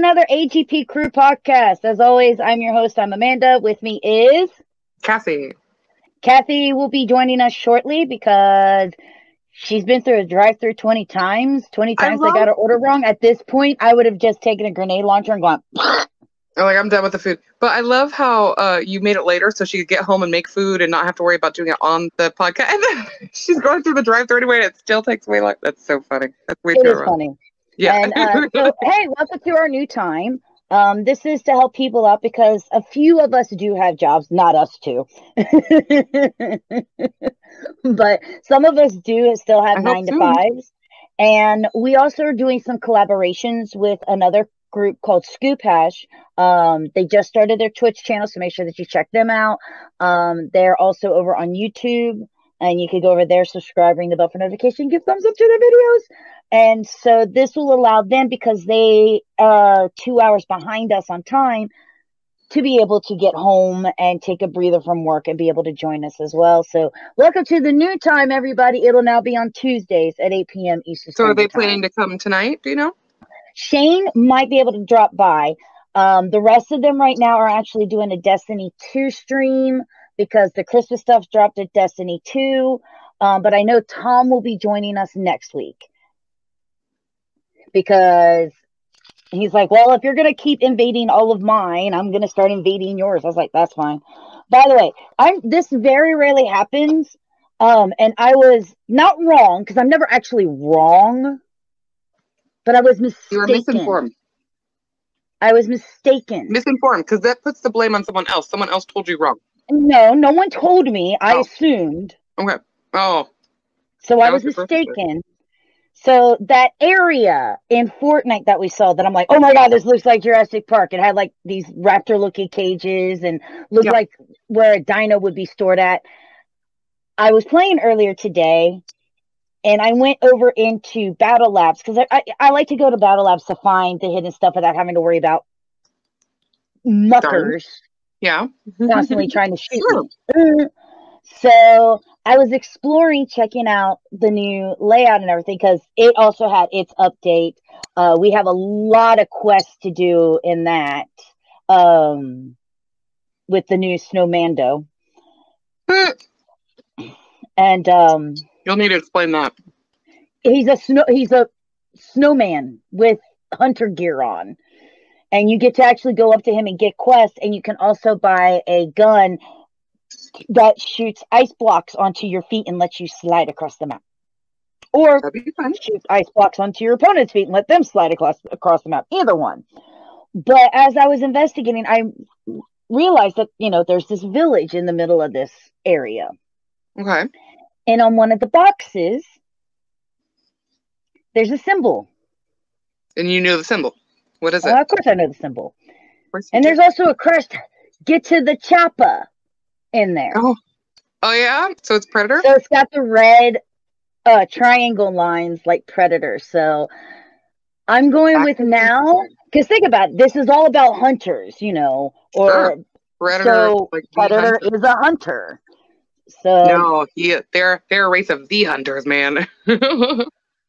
another AGP Crew podcast. As always, I'm your host. I'm Amanda. With me is Kathy. Kathy will be joining us shortly because she's been through a drive-through 20 times. 20 times they got her order wrong. At this point, I would have just taken a grenade launcher and gone, I'm done with the food. But I love how you made it later so she could get home and make food and not have to worry about doing it on the podcast. And then she's going through the drive-thru anyway, and it still takes way long. That's so funny. That's way too It is funny. Yeah. And so, hey, welcome to our new time. This is to help people out because a few of us do have jobs, not us two. But some of us do still have 9 to 5s. And we also are doing some collaborations with another group called Scoop Hash. They just started their Twitch channel, so make sure that you check them out. They're also over on YouTube, and you can go over there, subscribe, ring the bell for notification, give thumbs up to their videos. And so this will allow them, because they are 2 hours behind us on time, to be able to get home and take a breather from work and be able to join us as well. So welcome to the new time, everybody. It'll now be on Tuesdays at 8 p.m. Eastern Standard Time. So are they planning to come tonight? Do you know? Shane might be able to drop by. The rest of them right now are actually doing a Destiny 2 stream because the Christmas stuff dropped at Destiny 2. But I know Tom will be joining us next week because he's like, well, if you're going to keep invading all of mine, I'm going to start invading yours. I was like, that's fine. By the way, this very rarely happens. And I was not wrong because I'm never actually wrong. But I was mistaken. You were misinformed. I was mistaken. Misinformed, because that puts the blame on someone else. Someone else told you wrong. No, no one told me. I assumed. Okay. Oh. So I was mistaken. So that area in Fortnite that we saw, that I'm like, oh my God, this looks like Jurassic Park. It had like these raptor-looking cages and looked like where a dino would be stored at. I was playing earlier today. And I went over into Battle Labs because I like to go to Battle Labs to find the hidden stuff without having to worry about muckers. Yeah. Constantly trying to shoot me. So I was exploring, checking out the new layout and everything because it also had its update. We have a lot of quests to do in that with the new Snowmando. And you'll need to explain that. He's a snowman with hunter gear on, and you get to actually go up to him and get quests. And you can also buy a gun that shoots ice blocks onto your feet and lets you slide across the map, or shoot ice blocks onto your opponent's feet and let them slide across the map. Either one. But as I was investigating, I realized that there's this village in the middle of this area. Okay. And on one of the boxes, there's a symbol. And you knew the symbol. What is it? Of course I know the symbol. And there's also a crest, get to the choppa in there. Oh yeah? So it's Predator? So it's got the red triangle lines like Predator. So I'm going with now, because think about it, this is all about hunters, or Predator, so Predator is a hunter. So no, they're a race of the hunters, man. They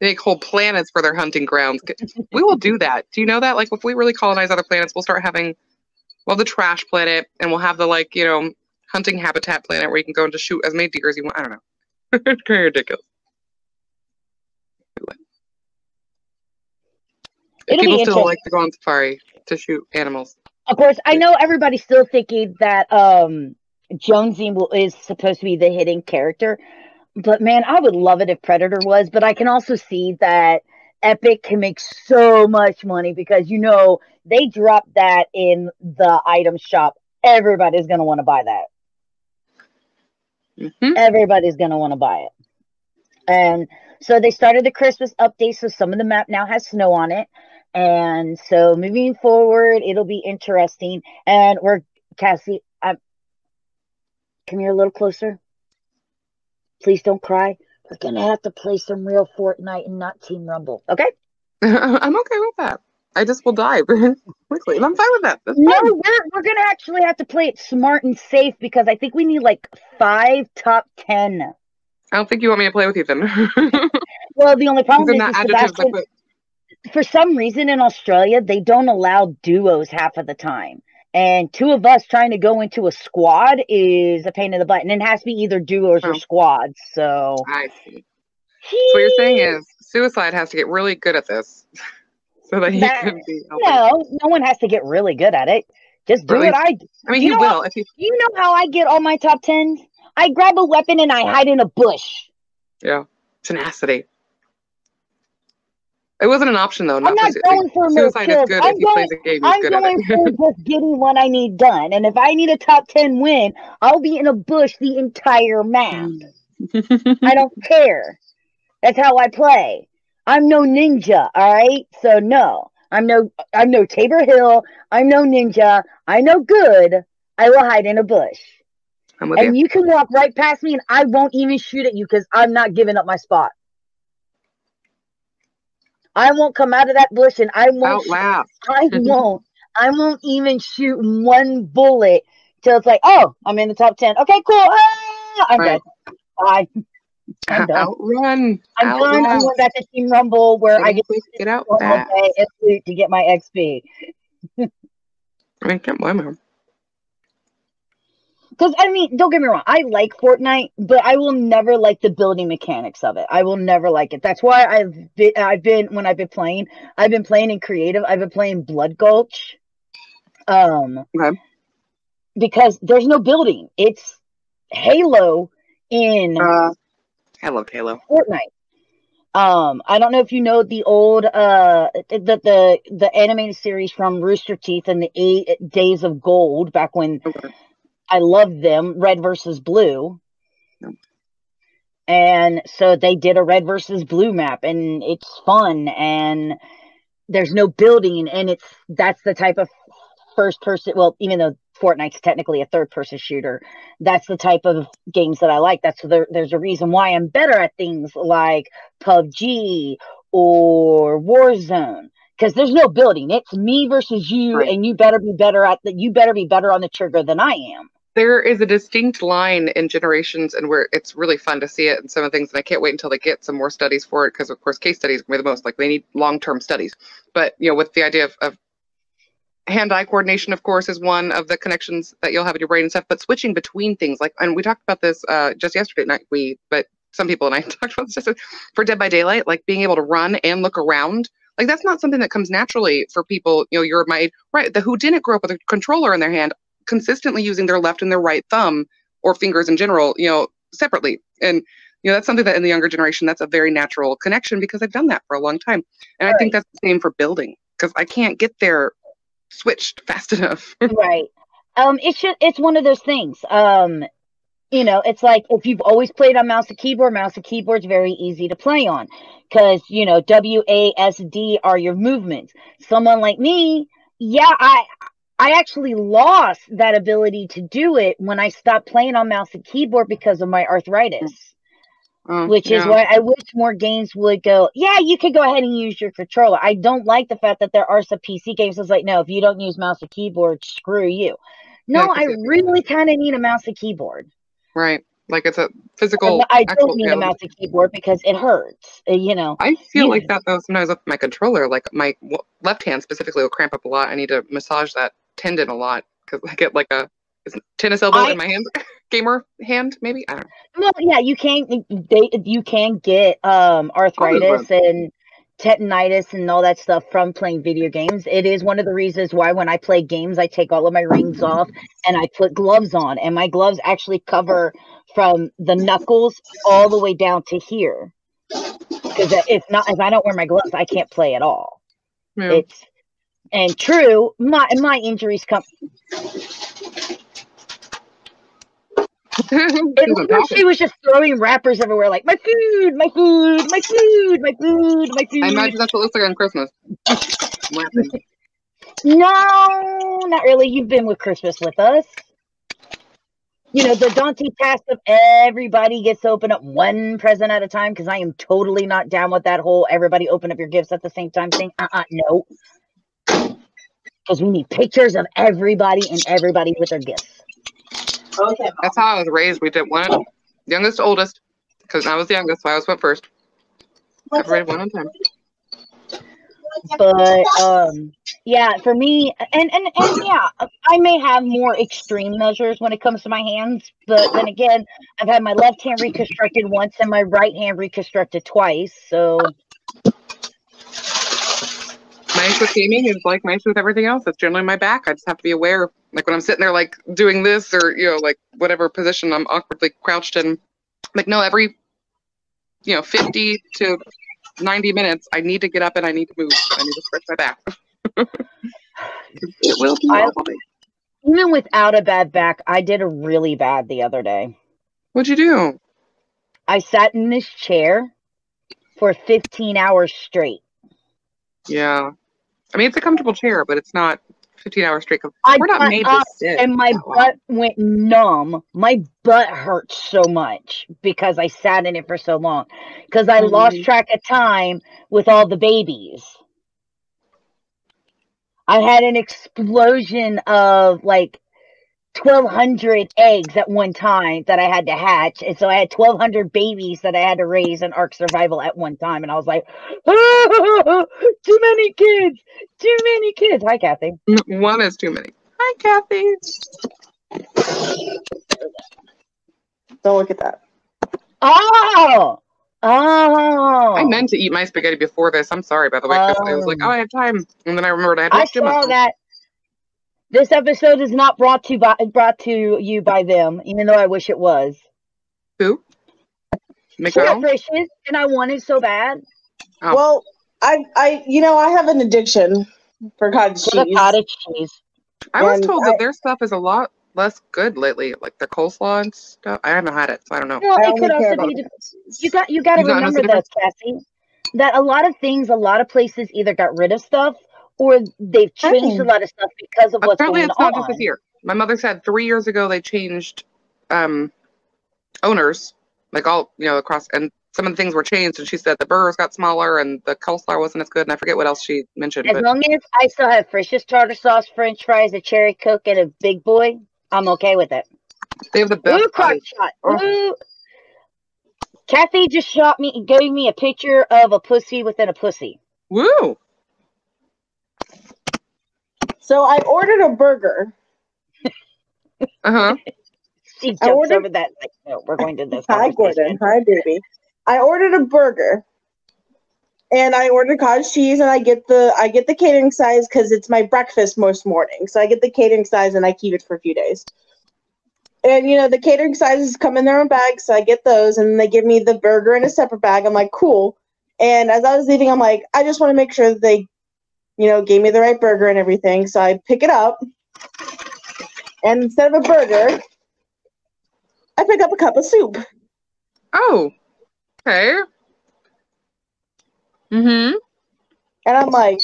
make whole planets for their hunting grounds. We will do that. Do you know that? Like, if we really colonize other planets, we'll start having, the trash planet, and we'll have the hunting habitat planet where you can go and just shoot as many deer as you want. I don't know. It's kind of ridiculous. People still like to go on safari to shoot animals. Of course, I know everybody's still thinking that Jonesy is supposed to be the hidden character, but man, I would love it if Predator was. But I can also see that Epic can make so much money because they drop that in the item shop. Everybody's gonna want to buy that. Everybody's gonna want to buy it. And so they started the Christmas update, so some of the map now has snow on it. And so moving forward, it'll be interesting. And Cassie, come here a little closer. Please don't cry. We're going to have to play some real Fortnite and not Team Rumble. Okay? I'm okay with that. I just will die quickly. And I'm fine with that. That's fine. No, we're going to actually have to play it smart and safe because I think we need 5 top 10. I don't think you want me to play with you then. Well, the only problem is Sebastian, for some reason in Australia, they don't allow duos half of the time. And two of us trying to go into a squad is a pain in the butt. And it has to be either duos or squads. So I see. So what you're saying is Suicide has to get really good at this so that he can be helping. No one has to get really good at it. Just do what I do. I mean, he will. You know how I get all my top 10s? I grab a weapon and I hide in a bush. Yeah. Tenacity. It wasn't an option, though. I'm not going for Suicide is good if he plays a game. He's good at it. I'm going for just getting what I need done. And if I need a top 10 win, I'll be in a bush the entire map. I don't care. That's how I play. I'm no ninja, all right? So no. I'm no Tabor Hill. I'm no ninja. I know good. I will hide in a bush. And you can walk right past me and I won't even shoot at you because I'm not giving up my spot. I won't come out of that bush and I won't. I won't even shoot one bullet till it's like, oh, I'm in the top 10. Okay, cool. Ah, I'm dead. Bye. I'm done. Outrun. I'm done. I'm going back to Team Rumble where I get out to get my XP. I can't blame him. Because, I mean, don't get me wrong. I like Fortnite, but I will never like the building mechanics of it. I will never like it. That's why I've been playing in creative. I've been playing Blood Gulch. Because there's no building. It's Halo in I loved Halo. Fortnite. I don't know if you know the old the animated series from Rooster Teeth and the 8 Days of Gold back when I loved them, Red versus Blue. And so they did a Red versus Blue map and it's fun and there's no building and that's the type of first person, well, even though Fortnite's technically a third-person shooter, that's the type of games that I like. There's a reason why I'm better at things like PUBG or Warzone, because there's no building. It's me versus you, and you better be better on the trigger than I am. There is a distinct line in generations, and where it's really fun to see it in some of the things, and I can't wait until they get some more studies for it, because of course case studies are the most, like they need long-term studies. But with the idea of hand-eye coordination, of course, is one of the connections that you'll have in your brain and stuff, but switching between things, and we talked about this just yesterday night, but some people and I talked about this just for Dead by Daylight, like being able to run and look around. Like that's not something that comes naturally for people, you're my age, right? Who didn't grow up with a controller in their hand, consistently using their left and their right thumb or fingers in general, separately. And, that's something that in the younger generation, that's a very natural connection because I've done that for a long time. And I think that's the same for building because I can't get there switched fast enough. Right. It's one of those things. It's like if you've always played on mouse and keyboard's very easy to play on because, WASD are your movements. Someone like me, I actually lost that ability to do it when I stopped playing on mouse and keyboard because of my arthritis. Which is why I wish more games would go, you could go ahead and use your controller. I don't like the fact that there are some PC games that's like, no, if you don't use mouse or keyboard, screw you. No, I really kind of need a mouse and keyboard. Right. Like it's a physical. I don't need a mouse and keyboard because it hurts. I feel like that though sometimes with my controller, like my left hand specifically will cramp up a lot. I need to massage that tendon a lot because I get like a tennis elbow in my hand. Gamer hand, maybe, I don't know. Well, yeah, you can get arthritis and tendinitis and all that stuff from playing video games. It is one of the reasons why when I play games, I take all of my rings off and I put gloves on, and my gloves actually cover from the knuckles all the way down to here. Because if I don't wear my gloves, I can't play at all. Yeah. My injuries come. She was just throwing wrappers everywhere, like my food, my food, my food, my food, my food. I imagine that's what it looks like on Christmas. No, not really. You've been with Christmas with us. The daunting task of everybody gets to open up one present at a time, because I am totally not down with that whole everybody open up your gifts at the same time thing. No. Because we need pictures of everybody and everybody with their gifts. Okay. That's how I was raised. We did one, youngest to oldest, because I was the youngest, so I always went first. Everybody one on time. But yeah, for me, and yeah, I may have more extreme measures when it comes to my hands, but then again, I've had my left hand reconstructed once and my right hand reconstructed twice. So my issue with gaming is like my issue with everything else. It's generally my back. I just have to be aware. Like when I'm sitting there, like doing this, or like whatever position I'm awkwardly crouched in. Like no, every 50 to 90 minutes, I need to get up and I need to move. I need to stretch my back. It will be all right. Even without a bad back, I did a really bad the other day. What'd you do? I sat in this chair for 15 hours straight. Yeah. I mean, it's a comfortable chair, but it's not 15 hours straight. We're not made to sit. And my butt went numb. My butt hurt so much because I sat in it for so long. Because I lost track of time with all the babies. I had an explosion of like 1,200 eggs at one time that I had to hatch. And so I had 1,200 babies that I had to raise in Ark Survival at one time. And I was like, oh, too many kids. Too many kids. Hi, Kathy. One is too many. Hi, Kathy. Don't look at that. Oh! I meant to eat my spaghetti before this. I'm sorry, by the way, because I was like, oh, I have time. And then I remembered I had to watch I saw that. This episode is not brought to you by them, even though I wish it was. Who? McDonald's? Fishes, and I wanted so bad. Oh. Well, I have an addiction for cottage cheese. Cottage cheese. I was told that their stuff is a lot less good lately, like the coleslaw and stuff. I haven't had it, so I don't know. Well, it could also be. You got to remember this, Cassie. That a lot of things, a lot of places either got rid of stuff or they've changed a lot of stuff because of what's going on. Apparently, it's not just this year. My mother said 3 years ago they changed owners, like all across, and some of the things were changed. And she said the burgers got smaller and the coleslaw wasn't as good. And I forget what else she mentioned. As long as I still have Frisch's tartar sauce, French fries, a cherry Coke, and a Big Boy, I'm okay with it. They have the best. Ooh, crotch shot. Ooh. Kathy just gave me a picture of a pussy within a pussy. Woo! So I ordered a burger. She jumps over that. Like, no, we're going to this. Hi, Gordon. Hi, baby. I ordered a burger, and I ordered cottage cheese, and I get the catering size because it's my breakfast most mornings. So I get the catering size, and I keep it for a few days. And the catering sizes come in their own bags, so I get those, and they give me the burger in a separate bag. I'm like, cool. And as I was leaving, I'm like, I just want to make sure that they, gave me the right burger and everything. So I pick it up, and instead of a burger, I pick up a cup of soup. Oh, okay. And I'm like,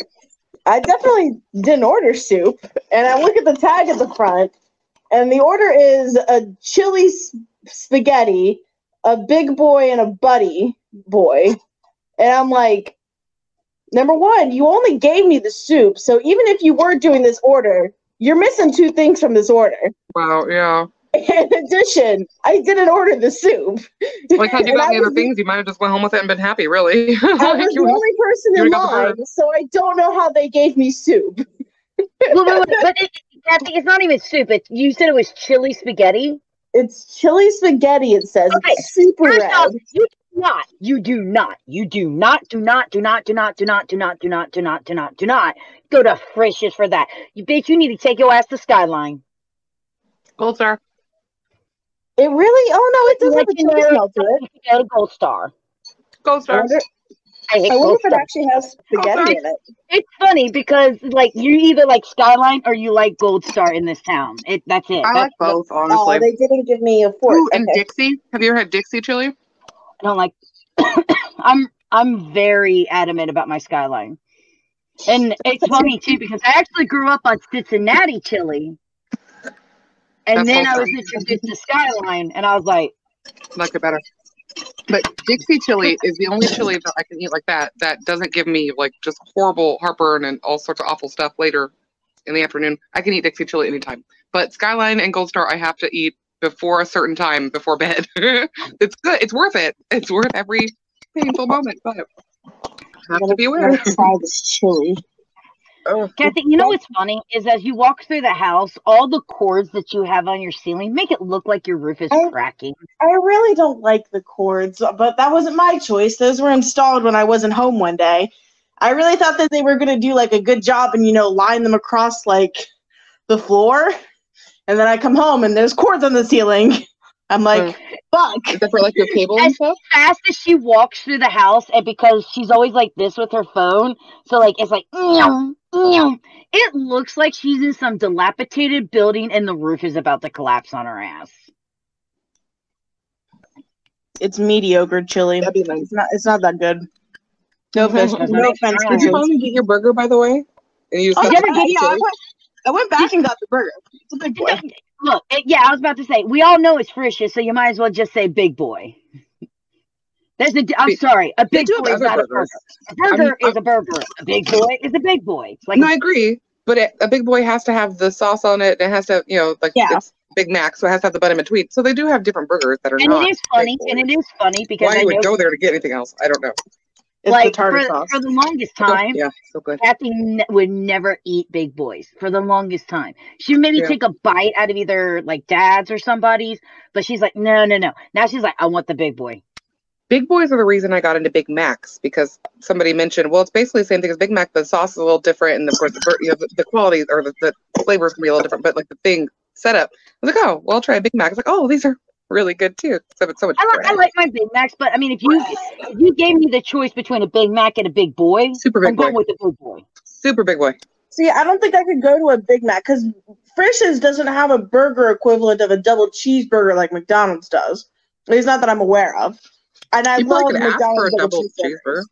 I definitely didn't order soup. And I look at the tag at the front, and the order is a chili spaghetti, a big boy, and a buddy boy. And I'm like, number one, you only gave me the soup. So even if you were doing this order, you're missing two things from this order. Wow, yeah. In addition, I didn't order the soup. Like, had you got the other things, you might have just went home with it and been happy, really. I was the only person in line, so I don't know how they gave me soup. But it's not even soup. You said it was chili spaghetti? It's chili spaghetti, it says. Okay. It's super red. Off, you do not go to Frisch's for that. You need to take your ass to Skyline. Gold Star. It really? Oh no, it doesn't have a chili smell to it. Go to Gold Star. Gold Star. I wonder if it actually has spaghetti in it. It's funny because you either like Skyline or you like Gold Star in this town. That's it. I like both, honestly. Oh, they didn't give me a fork. Ooh, and Dixie. Have you ever had Dixie chili? I don't like. I'm very adamant about my Skyline, and it's funny too because I actually grew up on Cincinnati chili, and then I was introduced to Skyline, and I was like, like it better. But Dixie chili is the only chili that I can eat like that doesn't give me like just horrible heartburn and all sorts of awful stuff later in the afternoon. I can eat Dixie chili anytime. But Skyline and Gold Star I have to eat before a certain time before bed. It's good. It's worth it. It's worth every painful moment. But have to be aware. I'm gonna try this chili. Oh, Kathy, you know what's funny is as you walk through the house, all the cords that you have on your ceiling make it look like your roof is cracking. I really don't like the cords, but that wasn't my choice. Those were installed when I wasn't home one day. I really thought that they were going to do like a good job and, line them across like the floor. And then I come home and there's cords on the ceiling. I'm like, fuck. Is that for like your cable and stuff? As fast as she walks through the house, and because she's always like this with her phone, so like it's like, it looks like she's in some dilapidated building and the roof is about to collapse on her ass. It's mediocre chili. That'd be nice. It's not that good. No offense. No offense. Did you finally get your burger, by the way? And you I went back and got the burger. It's a big boy. Look, I was about to say, we all know it's Frisch's, so you might as well just say big boy. I'm sorry, a big boy is not a burger. A burger is a burger. A big boy is a big boy. No, I agree. But a big boy has to have the sauce on it. And it has to, it's Big Mac, so it has to have the bun in between. So they do have different burgers that are not. And it is funny because why you would go there to get anything else? I don't know. It's like the tartar sauce. For the longest time, so good. Kathy would never eat big boys for the longest time. She would maybe take a bite out of either like Dad's or somebody's, but she's like, no. Now she's like, I want the big boy. Big boys are the reason I got into Big Macs because somebody mentioned, well, it's basically the same thing as Big Mac, but the sauce is a little different and the quality or the flavors can be a little different, but like the thing setup. I was like, oh, well, I'll try a Big Mac. It's like, oh, these are really good too. So it's so much. I like my Big Macs, but I mean, if you gave me the choice between a Big Mac and a big boy, I'm going with the big boy. Super big boy. See, I don't think I could go to a Big Mac because Frisch's doesn't have a burger equivalent of a double cheeseburger like McDonald's does. At least not that I'm aware of. And I love McDonald's for a double cheeseburger.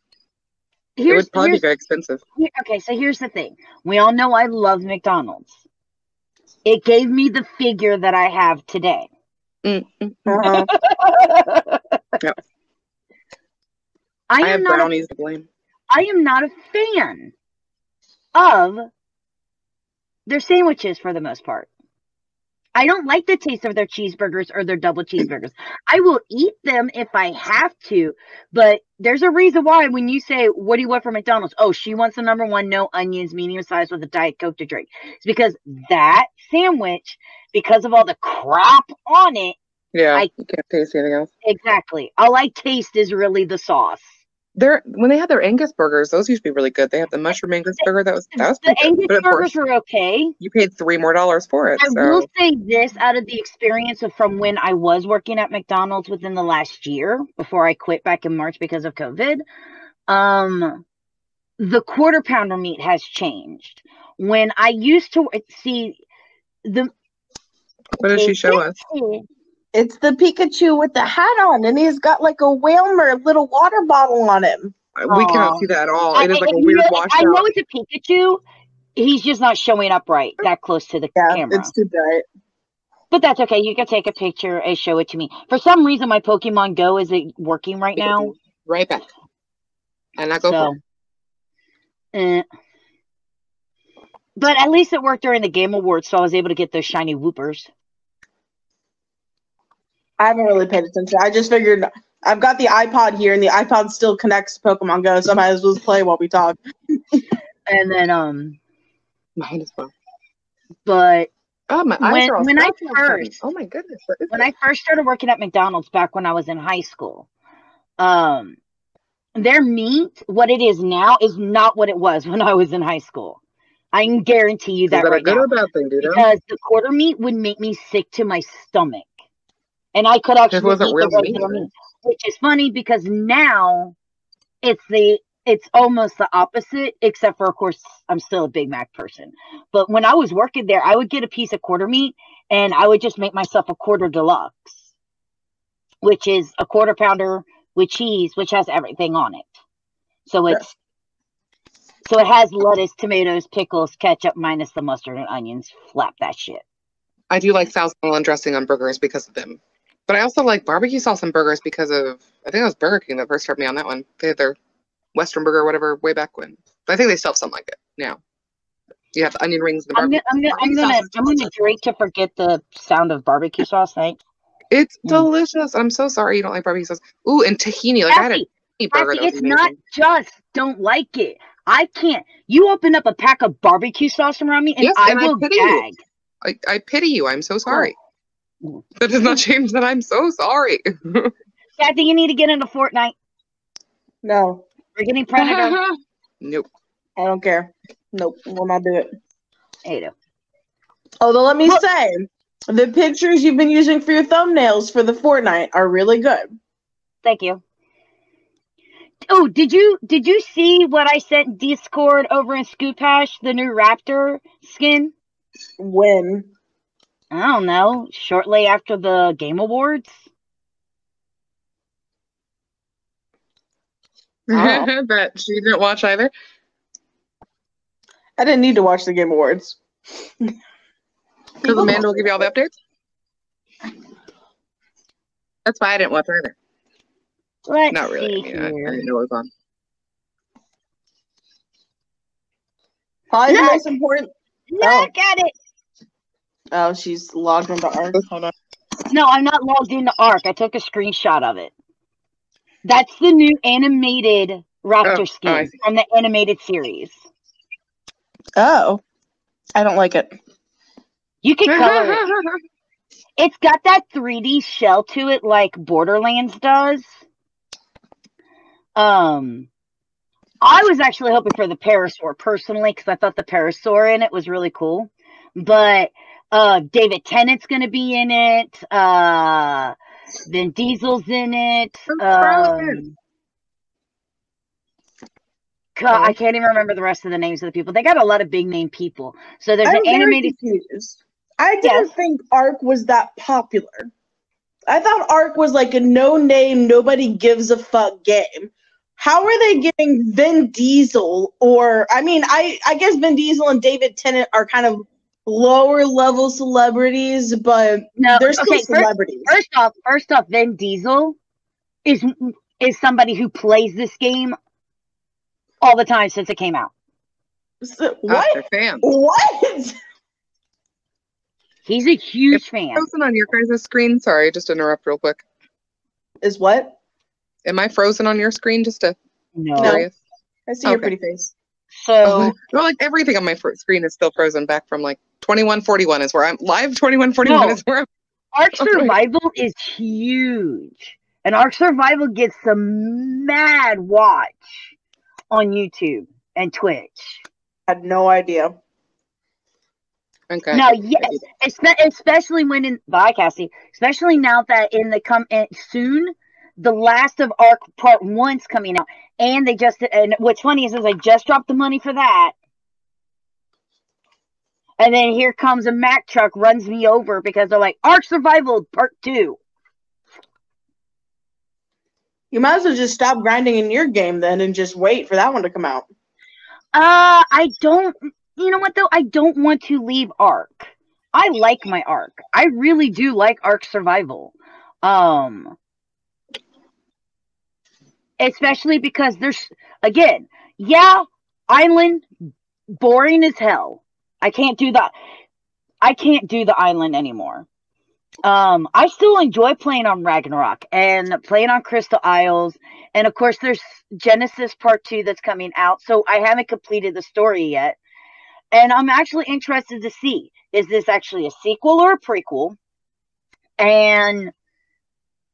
It would probably be very expensive. Okay, so here's the thing. We all know I love McDonald's. It gave me the figure that I have today. Uh-huh. Yep. I have brownies to blame. I am not a fan of their sandwiches for the most part. I don't like the taste of their cheeseburgers or their double cheeseburgers. I will eat them if I have to, but there's a reason why when you say, what do you want from McDonald's? Oh, she wants the number one, no onions, medium size with a Diet Coke to drink. It's because that sandwich, because of all the crap on it, you can't taste anything else. Exactly. All I taste is really the sauce. When they had their Angus burgers, those used to be really good. They have the mushroom Angus burger. That was the Angus burgers were okay. You paid $3 more for it. I will say this out of the experience from when I was working at McDonald's within the last year before I quit back in March because of COVID. The quarter pounder meat has changed. When I used to see the. What does she show us? It's the Pikachu with the hat on, and he's got like a Whalmer little water bottle on him. We cannot see that at all. It is like a weird washout. I know it's a Pikachu. He's just not showing up right that close to the camera. It's too bright. But that's okay. You can take a picture and show it to me. For some reason, my Pokemon Go isn't working right now. Right back. And I go for But at least it worked during the Game Awards, so I was able to get those shiny Whoopers. I haven't really paid attention. I just figured I've got the iPod here, and the iPod still connects to Pokemon Go, so I might as well play while we talk. And then, might as well. But my eyes are all when I first started working at McDonald's back when I was in high school, their meat, what it is now, is not what it was when I was in high school. I can guarantee you that right now. Is that a good or bad thing, dude? Because the quarter meat would make me sick to my stomach. And I could actually eat the regular meat, which is funny because now it's almost the opposite, except for, of course, I'm still a Big Mac person. But when I was working there, I would get a piece of quarter meat, and I would just make myself a quarter deluxe, which is a quarter pounder with cheese, which has everything on it. So it has lettuce, tomatoes, pickles, ketchup, minus the mustard and onions. Flap that shit. I do like salsa dressing on burgers because of them. But I also like barbecue sauce on burgers because of, I think it was Burger King that first started me on that one. They had their Western burger or whatever way back when. But I think they still have something like it now. You have the onion rings and the barbecue. I'm gonna drink to forget the sound of barbecue sauce. Thanks. It's delicious. I'm so sorry you don't like barbecue sauce. Ooh, and tahini. Like Kathy, burger, It's not just don't like it. I can't. You open up a pack of barbecue sauce around me, and I will gag. I pity you. I'm so sorry. That does not change that I'm so sorry. Kathy, you need to get into Fortnite. No. We're getting Predator. Nope. I don't care. Nope. Will not do it. Ada. Although let me say, the pictures you've been using for your thumbnails for the Fortnite are really good. Thank you. Oh, did you see what I sent Discord over in Scoop Hash, the new Raptor skin? When? I don't know. Shortly after the Game Awards. But she didn't watch either. I didn't need to watch the Game Awards. Because Amanda will give you all the updates? That's why I didn't watch either. Not really. I didn't know it was on. Probably the most important. Look at it. Oh, she's logged into Ark. Hold on. No, I'm not logged into Ark. I took a screenshot of it. That's the new animated Raptor skin from the animated series. Oh. I don't like it. You can color it. It's got that 3D shell to it like Borderlands does. I was actually hoping for the Parasaur personally because I thought the Parasaur in it was really cool. But David Tennant's going to be in it. Vin Diesel's in it. God, I can't even remember the rest of the names of the people. They got a lot of big name people. So there's an animated. I didn't think Ark was that popular. I thought Ark was like a no-name, nobody gives a fuck game. How are they getting Vin Diesel? Or I guess Vin Diesel and David Tennant are kind of lower level celebrities, but they're still celebrities. First off, Vin Diesel is somebody who plays this game all the time since it came out. So, what? What? He's a huge fan. Frozen on your guys' screen? Sorry, just interrupt real quick. Is what? Am I frozen on your screen? Just to curious. I see your pretty face. So, like everything on my screen is still frozen back from like 2141 is where I'm live. 2141 is where I'm. Ark Survival is huge, and Ark Survival gets some mad watch on YouTube and Twitch. I had no idea. Okay. Now, yes, especially when bye, Cassie. Especially now that soon, the last of Ark Part 1's coming out, and and what's funny is I just dropped the money for that, and then here comes a Mack truck runs me over because they're like Ark Survival Part 2. You might as well just stop grinding in your game then and just wait for that one to come out. I don't. You know what, though? I don't want to leave Ark. I like my Ark. I really do like Ark Survival. Especially because there's, again, island, boring as hell. I can't do that. I can't do the island anymore. I still enjoy playing on Ragnarok and playing on Crystal Isles. And, of course, there's Genesis Part 2 that's coming out. So I haven't completed the story yet. And I'm actually interested to see, is this actually a sequel or a prequel? And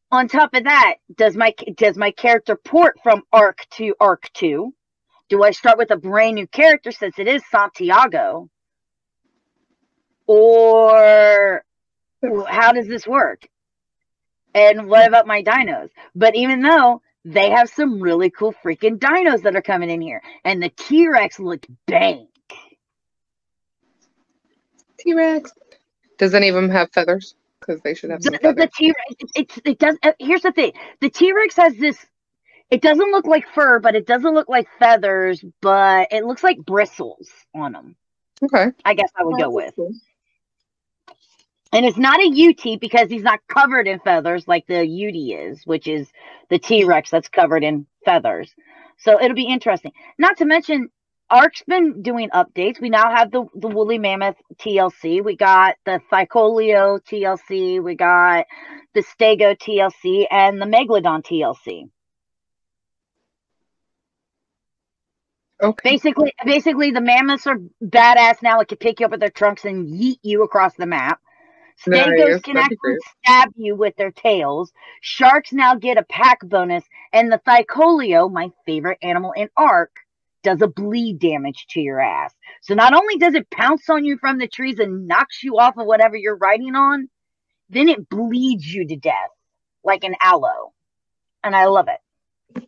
on top of that, does my character port from Ark to Ark 2? Do I start with a brand new character since it is Santiago? Or how does this work? And what about my dinos? But even though they have some really cool freaking dinos that are coming in here. And the T-Rex looked bang. T-Rex. Does any of them have feathers? Because they should have some feathers. The T-Rex, it does. Here's the thing: the T-Rex has this. It doesn't look like fur, but it doesn't look like feathers, but it looks like bristles on them. Okay, I guess I would go with. Cool. And it's not a UT because he's not covered in feathers like the UD is, which is the T-Rex that's covered in feathers. So it'll be interesting. Not to mention, Ark's been doing updates. We now have the Woolly Mammoth TLC. We got the Thycolio TLC. We got the Stego TLC and the Megalodon TLC. Okay. Basically, the mammoths are badass now. It can pick you up with their trunks and yeet you across the map. Stegos can actually stab you with their tails. Sharks now get a pack bonus, and the Thycolio, my favorite animal in Ark, does a bleed damage to your ass. So not only does it pounce on you from the trees and knocks you off of whatever you're riding on, then it bleeds you to death like an aloe. And I love it.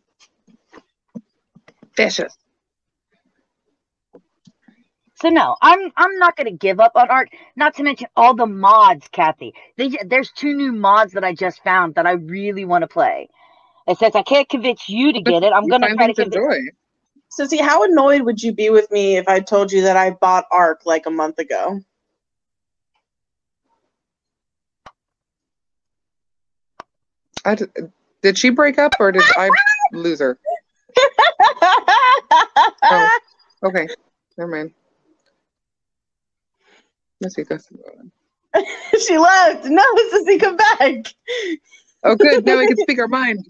Vicious. So no, I'm not going to give up on Ark. Not to mention all the mods, Kathy. There's 2 new mods that I just found that I really want to play. It says I can't convince you to get it. I'm going to try to convince. So see, how annoyed would you be with me if I told you that I bought Ark like a month ago? Did she break up or did I lose her? Oh, okay. Never mind. Let's see. She left. No, Sissy, come back. Oh, good. Now we can speak our mind.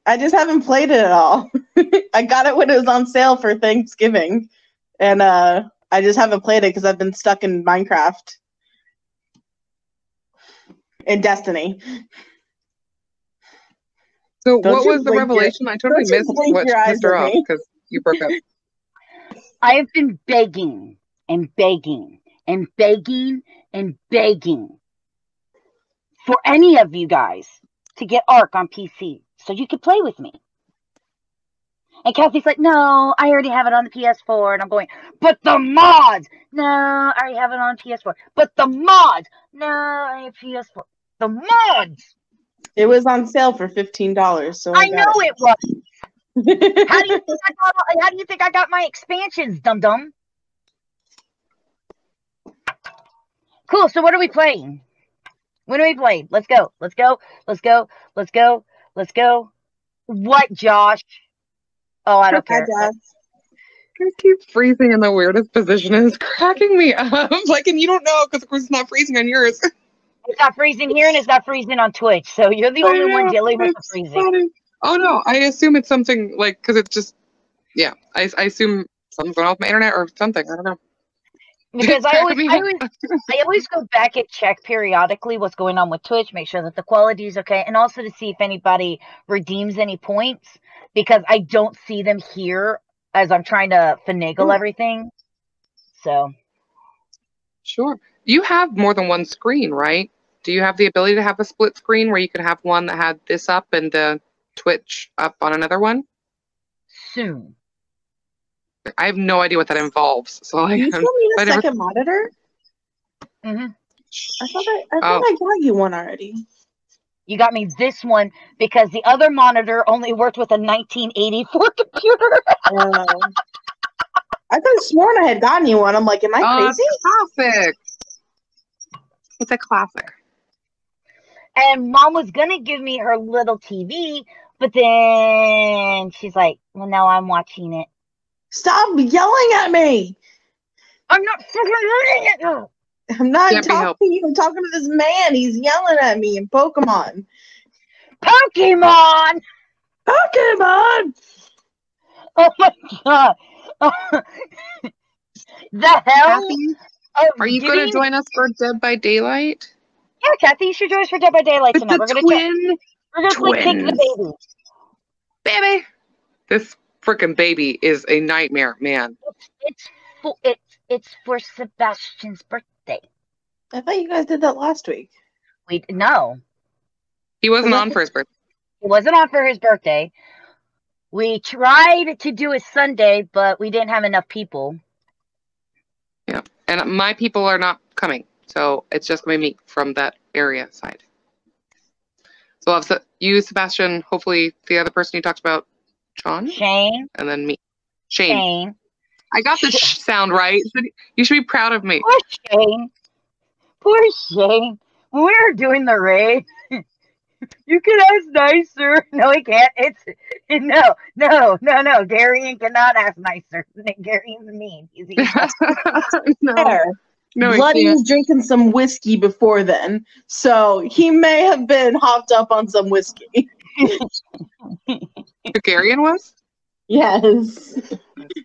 I just haven't played it at all. I got it when it was on sale for Thanksgiving. And I just haven't played it because I've been stuck in Minecraft. And Destiny. So what was the revelation? I totally missed what pissed her off because you broke up. I have been begging and begging and begging and begging for any of you guys to get Ark on PC so you could play with me. And Kathy's like, no, I already have it on the PS4. And I'm going, but the mods. No, I already have it on PS4. But the mods. No, I have PS4. The mods. It was on sale for $15. So I know it was. How do you think I got my expansions, dum dum? Cool. So what are we playing? When are we playing? Let's go. Let's go. Let's go. Let's go. Let's go. What, Josh? Oh, I don't care. I keep freezing in the weirdest position. It's cracking me up. Like, and you don't know because of course it's not freezing on yours. It's not freezing here, and it's not freezing on Twitch. So you're the only one dealing with the freezing. Funny. Oh no, I assume it's something like because it's just, yeah. I assume something's going on with my internet or something. I don't know. Because I always go back and check periodically what's going on with Twitch, make sure that the quality is okay, and also to see if anybody redeems any points because I don't see them here as I'm trying to finagle everything. So, sure. You have more than one screen, right? Do you have the ability to have a split screen where you could have one that had this up and the Twitch up on another one? Soon. I have no idea what that involves. So you still need a second monitor? Mm-hmm. I thought I got you one already. You got me this one because the other monitor only worked with a 1984 computer. I thought sworn I had gotten you one. I'm like, am I crazy? Classic. It's a classic. And Mom was going to give me her little TV, but then she's like, well, now I'm watching it. Stop yelling at me! I'm not fucking yelling at you! I'm not talking to you. I'm talking to this man. He's yelling at me in Pokemon. Pokemon! Pokemon! Oh my god. The hell? Kathy, are you going to join us for Dead by Daylight? Yeah, Kathy, you should join us for Dead by Daylight tonight. We're going to kick the baby. Baby! This freaking baby is a nightmare, man. It's for Sebastian's birthday. I thought you guys did that last week. No. He wasn't on for his birthday. He wasn't on for his birthday. We tried to do a Sunday, but we didn't have enough people. Yeah, and my people are not coming, so it's just going to be me from that area side. So I'll have you, Sebastian, hopefully the other person you talked about, John? Shane. And then me. Shane. I got the sound right. You should be proud of me. Poor Shane. Poor Shane. When we were doing the raid, you can ask nicer. No, he can't. No. Darian cannot ask nicer. Darian's mean. He's No, Bloody was drinking some whiskey before then, so he may have been hopped up on some whiskey. Darian was? Yes. That's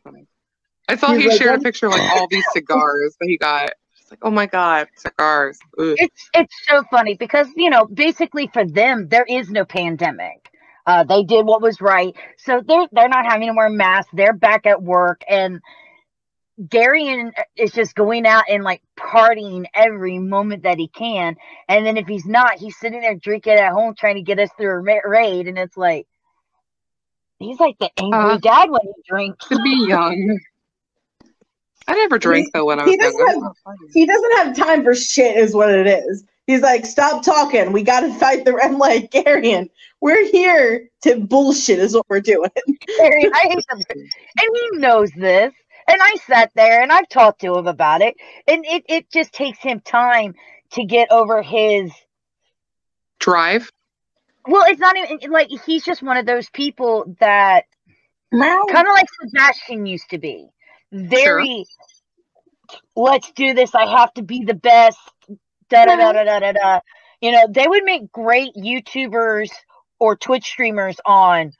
funny. I saw he shared a picture of like all these cigars that he got. It's like, oh my god, cigars. Ugh. It's so funny because basically for them there is no pandemic. They did what was right, so they're not having to wear masks. They're back at work, and Gary is just going out and like partying every moment that he can. And then if he's not, he's sitting there drinking at home trying to get us through a raid. And it's like he's like the angry dad when he drinks. To be young. I never drank though when I was young. He doesn't have time for shit, is what it is. He's like, stop talking. We got to fight the. I'm like, Garion, we're here to bullshit, is what we're doing. Garion, I hate them, and he knows this. And I sat there and I've talked to him about it, and it just takes him time to get over his drive. Well, it's not even like he's just one of those people that kind of like Sebastian used to be. Very, let's do this. I have to be the best. Da da da da da da da. They would make great YouTubers or Twitch streamers on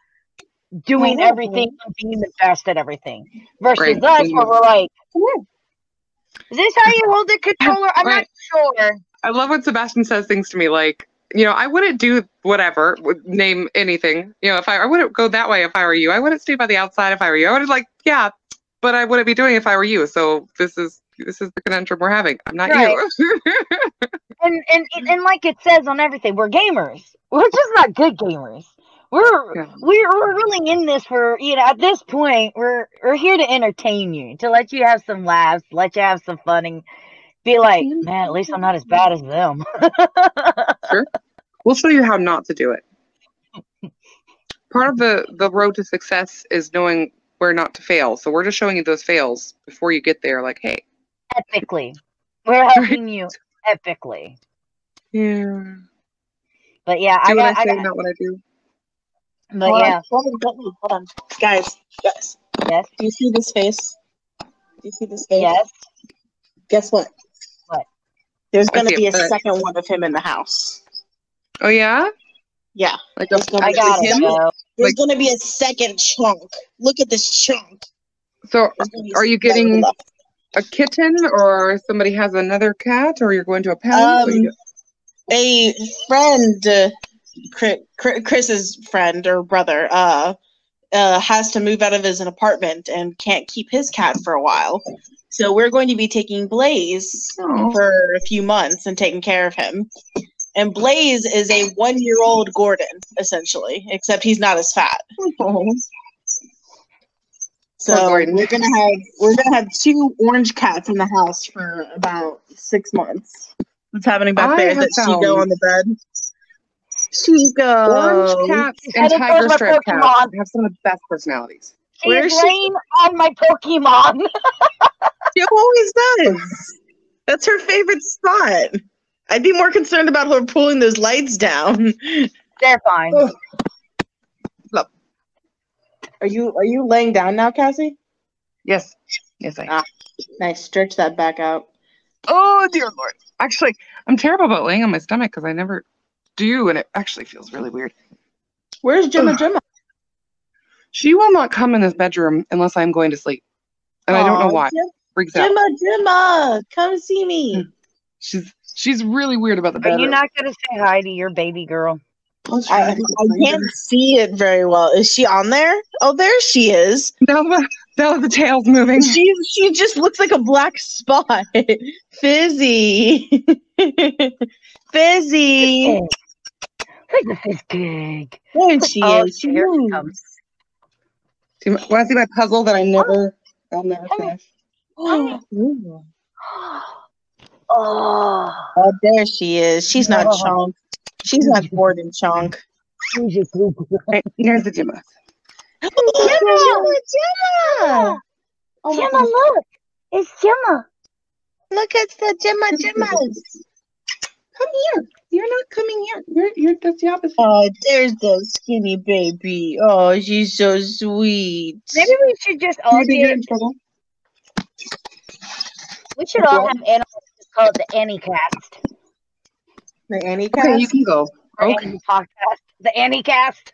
doing everything and being the best at everything. Versus us, where we're like, is this how you hold the controller? I'm not sure. I love when Sebastian says things to me like, I wouldn't do whatever, name anything. I wouldn't go that way if I were you. I wouldn't stay by the outside if I were you. I would like, yeah, but I wouldn't be doing it if I were you. So this is the conundrum we're having. I'm not you. and like it says on everything, we're gamers. We're just not good gamers. We're really in this for at this point we're here to entertain you, to let you have some laughs, let you have some fun, and be like, man, at least I'm not as bad as them. Sure. We'll show you how not to do it. Part of the road to success is knowing where not to fail. So we're just showing you those fails before you get there. Like, hey, epically, we're helping you epically. Yeah. But yeah, I got not what I do. But hold on. Guys. Yes. Do you see this face? Yes. Guess what? What? There's going to be a second one of him in the house. Oh, yeah? Yeah. Like I got it. There's going to be a second chunk. Look at this chunk. So, are you getting a kitten, or somebody has another cat, or you're going to a palace? A friend, Chris's friend or brother, has to move out of his apartment and can't keep his cat for a while. So we're going to be taking Blaze for a few months and taking care of him. And Blaze is a 1-year-old Gordon, essentially, except he's not as fat. So we're gonna have 2 orange cats in the house for about 6 months. What's happening back there? Is that Chico on the bed? Chico. Orange cats and tiger stripe cats have some of the best personalities. She's laying on my Pokemon. She always does. That's her favorite spot. I'd be more concerned about her pulling those lights down. They're fine. Look. Are you laying down now, Cassie? Yes. Yes, I am. Nice. Stretch that back out. Oh, dear Lord. Actually, I'm terrible about laying on my stomach because I never do, and it actually feels really weird. Where's Gemma? She will not come in this bedroom unless I'm going to sleep. And I don't know why. Freaks out. Gemma, come see me. She's really weird about the bedroom. Are you not going to say hi to your baby girl? I can't see it very well. Is she on there? Oh, there she is. Now the tail's moving. She just looks like a black spot. Fizzy. Fizzy. Look at this pig. There she is. She here moves. she comes. Want to see my puzzle that I'll never finish? Oh, there she is. She's not Chunk. She's not bored in Chunk. Right, here's the Gemma. Gemma! Gemma, look. It's Gemma. Look at the Gemmas. Come here. You're not coming here. You're that's the opposite. Oh, there's the skinny baby. Oh, she's so sweet. Maybe we should just all get. We should all have animals called the Anycast. The Anycast? Okay, you can go. Okay. Podcast. The Anycast.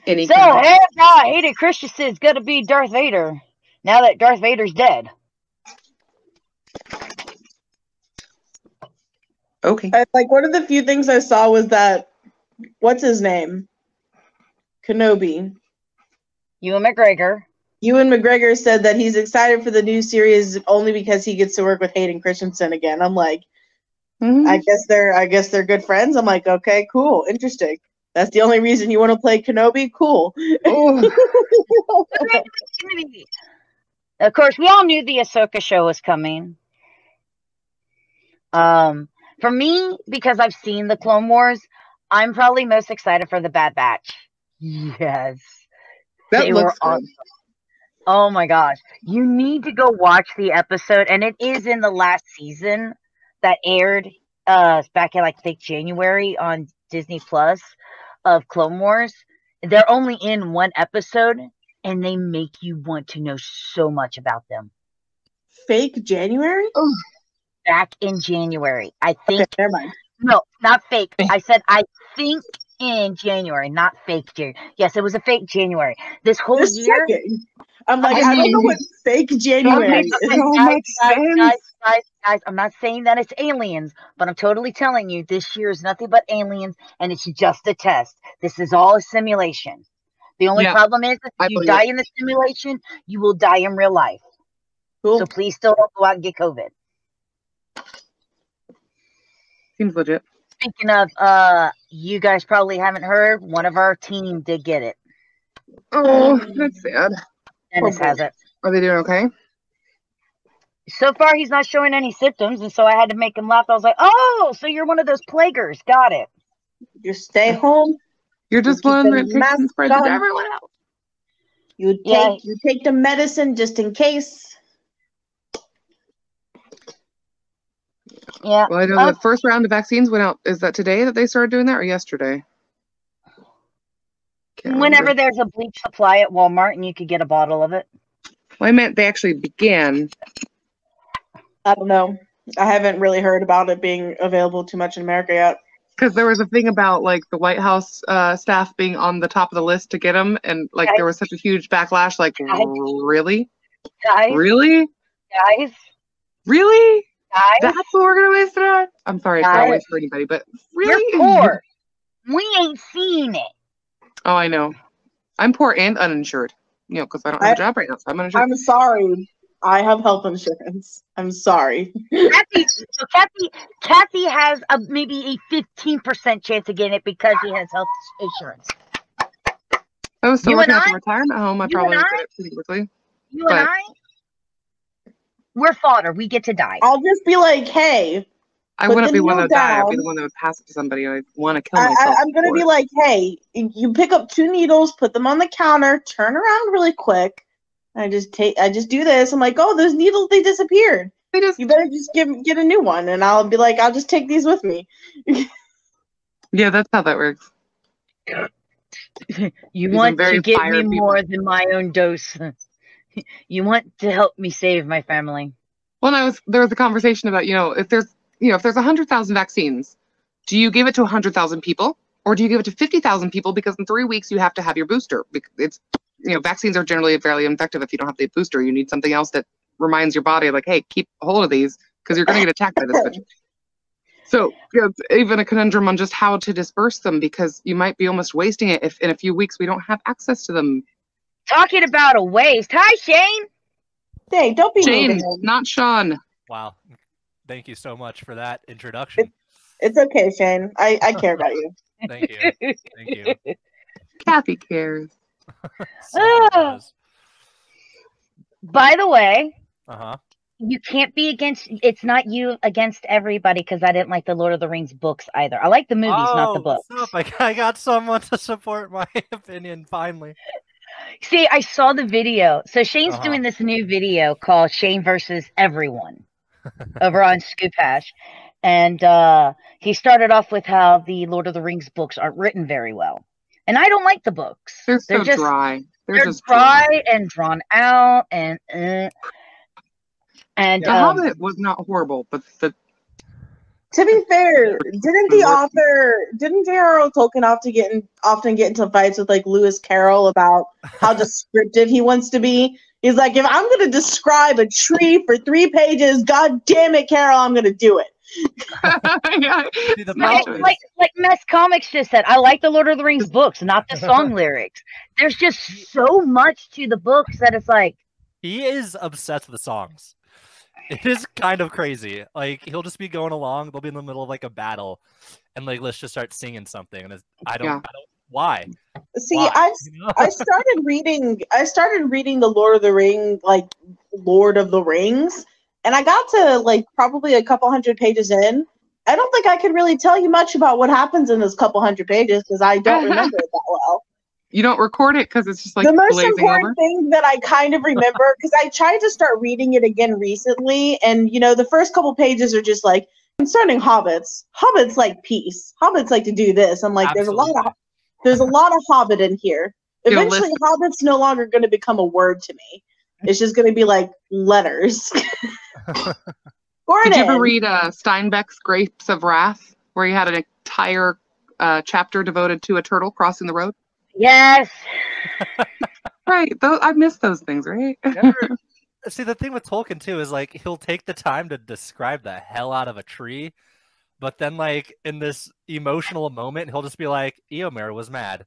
Any So Hayden Christensen is going to be Darth Vader now that Darth Vader's dead. Okay. Like, one of the few things I saw was that, what's his name? Kenobi. Ewan McGregor. Ewan McGregor said that he's excited for the new series only because he gets to work with Hayden Christensen again. I'm like, I guess they're good friends. I'm like, okay, cool, interesting. That's the only reason you want to play Kenobi? Cool. Oh. Of course, we all knew the Ahsoka show was coming. For me, because I've seen the Clone Wars, I'm probably most excited for the Bad Batch. Yes. That looks good. Awesome. Oh my gosh. You need to go watch the episode, and it is in the last season that aired back in like January on Disney Plus of Clone Wars. They're only in one episode, and they make you want to know so much about them. Fake January? Oh. Back in January. I think. Okay, never mind. No, not fake. I said I think in January, not fake January. Yes, it was a fake January. This whole year. I'm like, I don't know what fake January is. Guys, I'm not saying that it's aliens, but I'm totally telling you this year is nothing but aliens, and it's just a test. This is all a simulation. The only problem is if you die in the simulation, you will die in real life. Cool. So please still don't go out and get COVID. Seems legit. Speaking of, you guys probably haven't heard, one of our team did get it. Oh, that's sad. Dennis has it. Are they doing okay? So far, he's not showing any symptoms, and so I had to make him laugh. I was like, oh, so you're one of those plaguers. Got it. You stay home. You're just one that takes and spreads it to everyone else. You take the medicine just in case. Yeah. Well, I know the first round of vaccines went out. Is that today that they started doing that, or yesterday? Whenever there's a bleach supply at Walmart and you could get a bottle of it. Well, I meant they actually began. I don't know. I haven't really heard about it being available too much in America yet. Because there was a thing about like the White House staff being on the top of the list to get them, and like there was such a huge backlash. Like, really? Guys? Really? Guys? Really? Guys? That's what we're gonna waste it on? I'm sorry, it's not a waste for anybody, but really? You're poor. We ain't seen it. Oh, I know. I'm poor and uninsured. You know, because I don't have a job right now, so I'm uninsured. I'm sorry. I have health insurance. I'm sorry. Kathy has maybe a 15% chance of getting it because he has health insurance. I was still working at the retirement home. I probably would get it pretty quickly. You and I, we're fodder. We get to die. I'll just be like, hey. I wouldn't be one that would die. I'd be the one that would pass it to somebody. I'd want to kill myself. I'm going to be like, hey, you pick up 2 needles, put them on the counter, turn around really quick. I just do this. I'm like, oh, those needles, they disappeared. You better just get a new one. And I'll be like, I'll just take these with me. Yeah, that's how that works. You want to give me more than my own dose. You want to help me save my family. Well, there was a conversation about, if there's 100,000 vaccines, do you give it to 100,000 people, or do you give it to 50,000 people? Because in 3 weeks you have to have your booster. It's vaccines are generally fairly effective if you don't have the booster. You need something else that reminds your body, like, hey, keep a hold of these because you're going to get attacked by this bitch. So it's even a conundrum on just how to disperse them, because you might be almost wasting it if in a few weeks we don't have access to them. Talking about a waste. Hi, Shane. Hey, don't be Shane, not Sean. Wow. Thank you so much for that introduction. It's okay, Shane. I care about you. Thank you. Thank you. Kathy cares. By the way, uh-huh. You can't be against. It's not you against everybody, because I didn't like the Lord of the Rings books either. I like the movies, not the books. I got someone to support my opinion finally. See, I saw the video. So Shane's doing this new video called Shane versus Everyone over on Scoopash. And he started off with how the Lord of the Rings books aren't written very well. And I don't like the books. They're just dry. They're just dry and drawn out. And The Hobbit was not horrible, but To be fair, didn't J.R.R. Tolkien often get into fights with like Lewis Carroll about how descriptive he wants to be? He's like, if I'm going to describe a tree for 3 pages, God damn it, Carroll, I'm going to do it. Like Mess Comics just said, I like the Lord of the Rings books, not the song lyrics. There's just so much to the books that it's like he is obsessed with the songs. It is kind of crazy. Like he'll just be going along, they'll be in the middle of like a battle, and like let's just start singing something. And I don't why. See, why? I started reading the Lord of the Rings, and I got to like probably a couple hundred pages in. I don't think I could really tell you much about what happens in those couple hundred pages because I don't remember it that well. You don't record it because it's just like the most important thing that I kind of remember, because I tried to start reading it again recently, and the first couple pages are just like concerning hobbits. Hobbits like peace. Hobbits like to do this. I'm like, Absolutely. there's a lot of hobbit in here. Eventually, hobbit's no longer going to become a word to me. It's just going to be like letters. Did you ever read Steinbeck's Grapes of Wrath, where he had an entire chapter devoted to a turtle crossing the road? Yes. Right. I miss those things, right? See, the thing with Tolkien, too, is, like, he'll take the time to describe the hell out of a tree, but then, like, in this emotional moment, he'll just be like, Eomer was mad.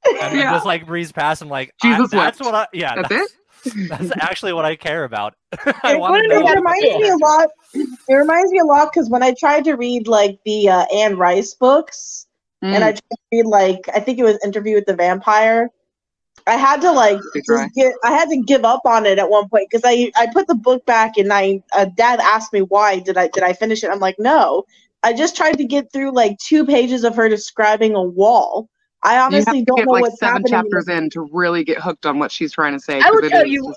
And then just, like, breeze past him, like, that's what I... Yeah, that's actually what I care about. It reminds me a lot because when I tried to read, like, the Anne Rice books, and I tried to read, like, I think it was Interview with the Vampire, I had to, like, I had to give up on it at one point because I put the book back and Dad asked me why did I finish it. I'm like, no, I just tried to get through, like, 2 pages of her describing a wall. I honestly don't know what's happening. You have to get, like, 7 chapters in to really get hooked on what she's trying to say. I will tell you,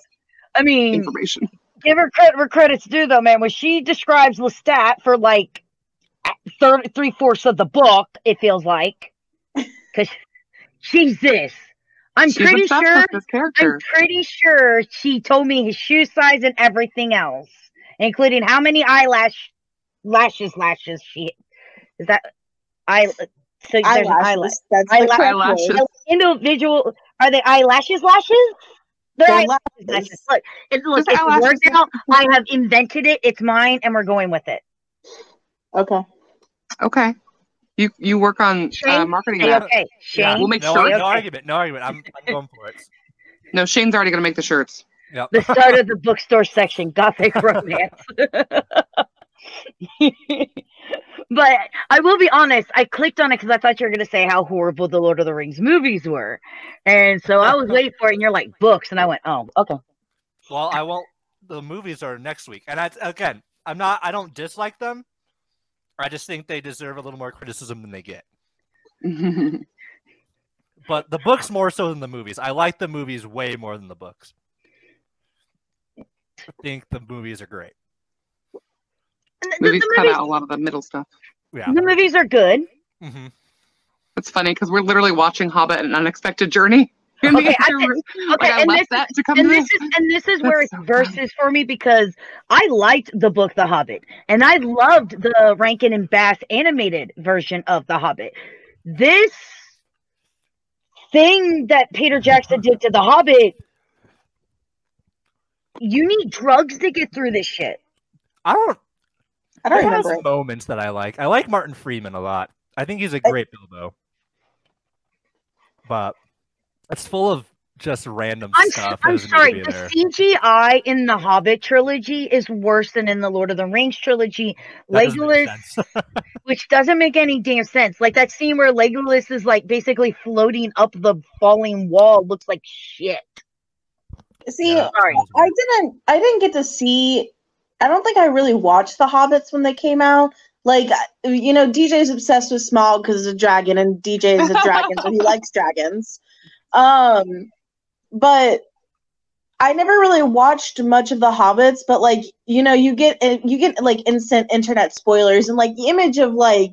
I mean, information. Give her credit where credit's due, though, man. When she describes Lestat for, like, 3/4 of the book, it feels like, because Jesus, she's pretty sure she told me his shoe size and everything else, including how many lashes she is that I. So there's eyelashes. That's eyelashes. Individual, are they eyelashes? Lashes? They're eyelashes. Look, it's a word now. I have invented it. It's mine, and we're going with it. Okay. You work on marketing that. Okay, Shane. Yeah, we'll make shirts. No argument. I'm going for it. No, Shane's already going to make the shirts. Yep. The start of the bookstore section, Gothic romance. But I will be honest, I clicked on it because I thought you were going to say how horrible the Lord of the Rings movies were. And so I was waiting for it, and you're like, books. And I went, oh, okay. Well, I won't. The movies are next week. And I don't dislike them. I just think they deserve a little more criticism than they get. But the books more so than the movies. I like the movies way more than the books. I think the movies are great. Movies cut out a lot of the middle stuff. Yeah. The movies are good. Mm-hmm. It's funny because we're literally watching Hobbit: An Unexpected Journey. And this is where it's versus for me because I liked the book The Hobbit, and I loved the Rankin and Bass animated version of The Hobbit. This thing that Peter Jackson did to The Hobbit, you need drugs to get through this shit. I don't remember some moments that I like. I like Martin Freeman a lot. I think he's a great Bilbo. But it's full of just random stuff. I'm sorry, the CGI in the Hobbit trilogy is worse than in the Lord of the Rings trilogy. Legolas, which doesn't make any damn sense. Like that scene where Legolas is like basically floating up the falling wall looks like shit. See, sorry. I didn't get to see. I don't think I really watched the Hobbits when they came out. Like, DJ's obsessed with Smaug because it's a dragon, and DJ is a dragon, so he likes dragons. But I never really watched much of the Hobbits. But like, you get like instant internet spoilers, and like the image of like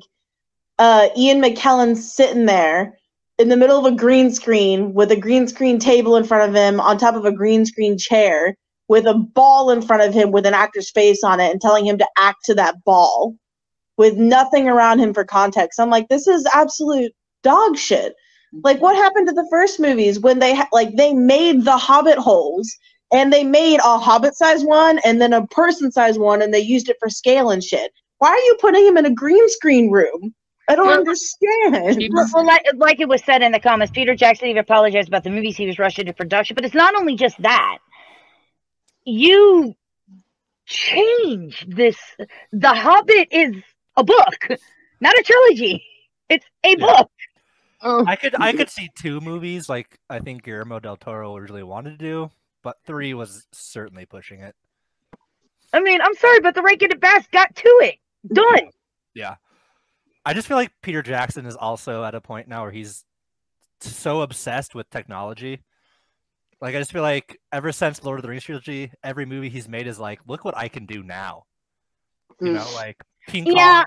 Ian McKellen sitting there in the middle of a green screen with a green screen table in front of him on top of a green screen chair with a ball in front of him with an actor's face on it and telling him to act to that ball. with nothing around him for context. I'm like, this is absolute dog shit. Like, what happened to the first movies when they they made the Hobbit holes and they made a Hobbit-sized one and then a person-sized one and they used it for scale and shit? Why are you putting him in a green screen room? I don't understand. Well, like it was said in the comments, Peter Jackson even apologized about the movies he was rushed into production. But it's not only just that. You change this. The Hobbit is a book, not a trilogy. It's a book. Oh. I could see 2 movies like I think Guillermo del Toro originally wanted to do, but 3 was certainly pushing it. I mean, I'm sorry, but the rank of the best got to it. Done. Yeah. I just feel like Peter Jackson is also at a point now where he's so obsessed with technology. Like, I just feel like ever since Lord of the Rings trilogy, every movie he's made is like, look what I can do now. You know, like King Kong. Yeah,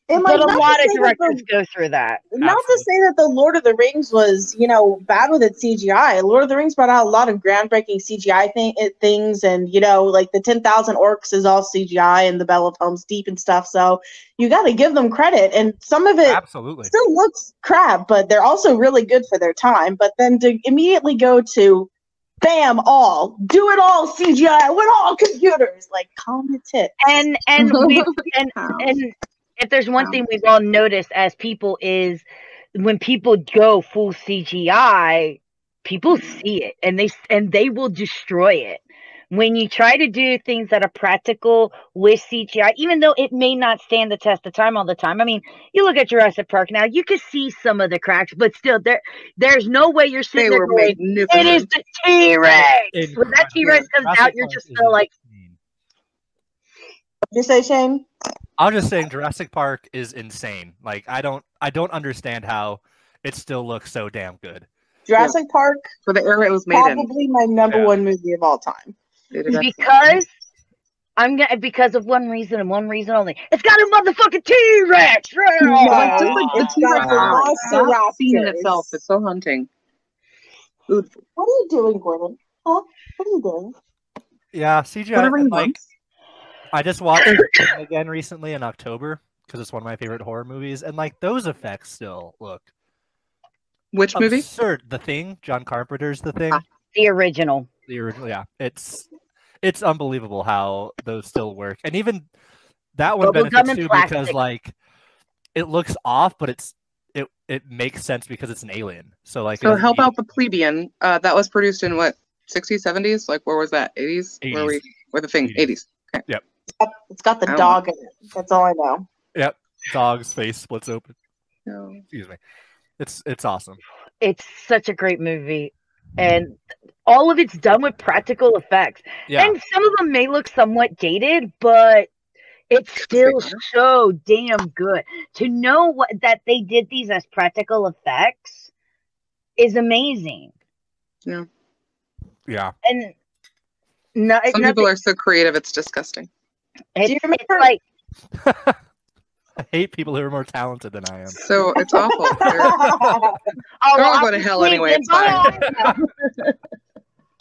but a lot of directors go through that. Not to say that the Lord of the Rings was, bad with its CGI. Lord of the Rings brought out a lot of groundbreaking CGI things, and like the 10,000 Orcs is all CGI, and the Battle of Helm's Deep and stuff. So you got to give them credit, and some of it absolutely still looks crap, but they're also really good for their time. But then to immediately go to bam, do it all CGI with all computers, like calm it tits. And if there's one thing we've all noticed as people is when people go full CGI, people see it and they will destroy it. When you try to do things that are practical with CGI, even though it may not stand the test of time all the time. I mean, you look at Jurassic Park now, you can see some of the cracks, but still, there's no way you're sitting there going, it is the T-Rex! When that T-Rex comes out, you're just still like... What'd you say, Shane? I was just saying Jurassic Park is insane. Like, I don't understand how it still looks so damn good. Jurassic Park, for the era it was made probably my number one movie of all time. Because of one reason and one reason only. It's got a motherfucking T-Rex! It's got the Velociraptor scene in itself. It's so hunting. What are you doing, Gordon? Huh? What are you doing? Yeah, CGI. I just watched it again recently in October because it's one of my favorite horror movies, and like those effects still look. Which movie? Absurd. The Thing. John Carpenter's The Thing. The original. Yeah. It's unbelievable how those still work, and even that one benefits too because like it looks off, but it makes sense because it's an alien. So like. So help out the plebeian. That was produced in what 60s, 70s? Like where was that? 80s? 80s. Where the Thing? 80s. Okay. Yep. It's got the dog in it. That's all I know. Yep. Dog's face splits open. No. Excuse me. It's awesome. It's such a great movie. And all of it's done with practical effects. Yeah. And some of them may look somewhat dated, but it's still so damn good. To know that they did these as practical effects is amazing. Yeah. Yeah. And some people are so creative, it's disgusting. It's like I hate people who are more talented than I am. So it's awful. They're all going to hell anyway. It's fine.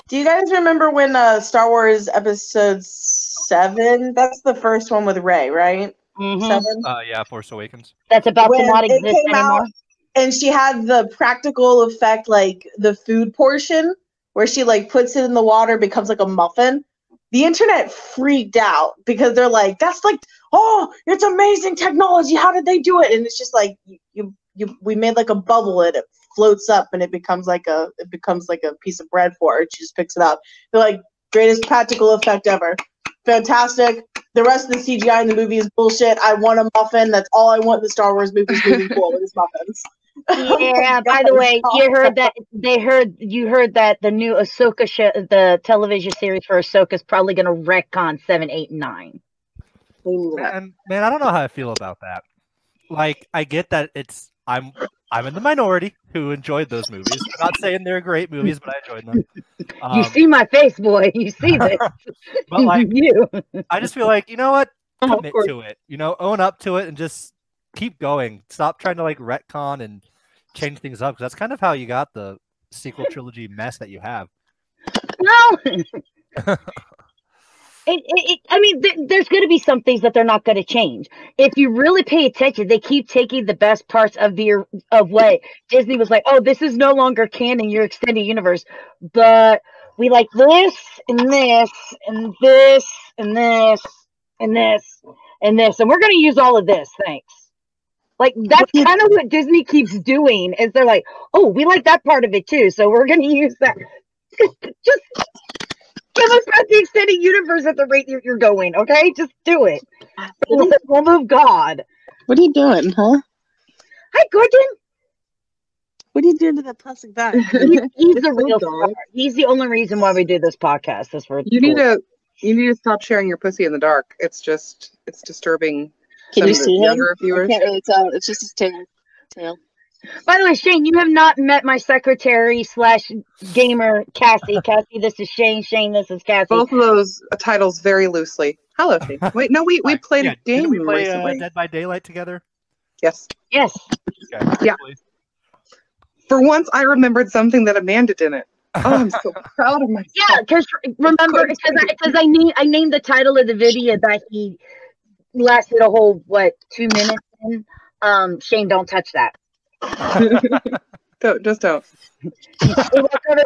Do you guys remember when Star Wars Episode 7? That's the first one with Rey, right? Mm-hmm. 7. Yeah, Force Awakens. That's about to not exist anymore. And she had the practical effect, like the food portion, where she like puts it in the water, becomes like a muffin. The internet freaked out because they're like, "That's like, oh, it's amazing technology. How did they do it?" And it's just like we made like a bubble and it floats up and it becomes like a piece of bread for her. She just picks it up. They're like, greatest practical effect ever. Fantastic. The rest of the CGI in the movie is bullshit. I want a muffin. That's all I want in the Star Wars movies moving forward is muffins. Yeah, by the way, you heard that the new Ahsoka show, the television series for Ahsoka is probably going to retcon 7, 8, and 9. Man, I don't know how I feel about that. Like, I get that I'm in the minority who enjoyed those movies. I'm not saying they're great movies, but I enjoyed them. You see my face, boy. You see this. But like, I just feel like, you know what? Commit to it. Own up to it and just keep going. Stop trying to like retcon and change things up, because that's kind of how you got the sequel trilogy mess that you have. No. I mean, there's going to be some things that they're not going to change. If you really pay attention, they keep taking the best parts of what Disney was like. Oh, this is no longer canon, your extended universe, but we like this and this and this and this and this and this, and we're going to use all of this. Thanks. Like that's kind of what Disney keeps doing. Is they're like, oh, we like that part of it too, so we're going to use that. Just give us back the extended universe at the rate you're going, okay? Just do it. For the love of God. What are you doing, huh? Hi, Gordon. What are you doing to that plastic bag? He's the real star. He's the only reason why we do this podcast. Is for you need to stop sharing your pussy in the dark. It's disturbing. Can you see younger him? viewers? I can't really tell. It's just his tail. By the way, Shane, you have not met my secretary / gamer, Cassie. Cassie, this is Shane. Shane, this is Cassie. Both of those titles very loosely. Hello, Shane. Wait, no, we played a game Did we play recently. Dead by Daylight together? Yes. Yes. Okay. Yeah. Please. For once, I remembered something that Amanda didn't. Oh, I'm so proud of myself. Yeah, because remember, because I named the title of the video that he lasted a whole 2 minutes in. Shane, don't touch that. Don't.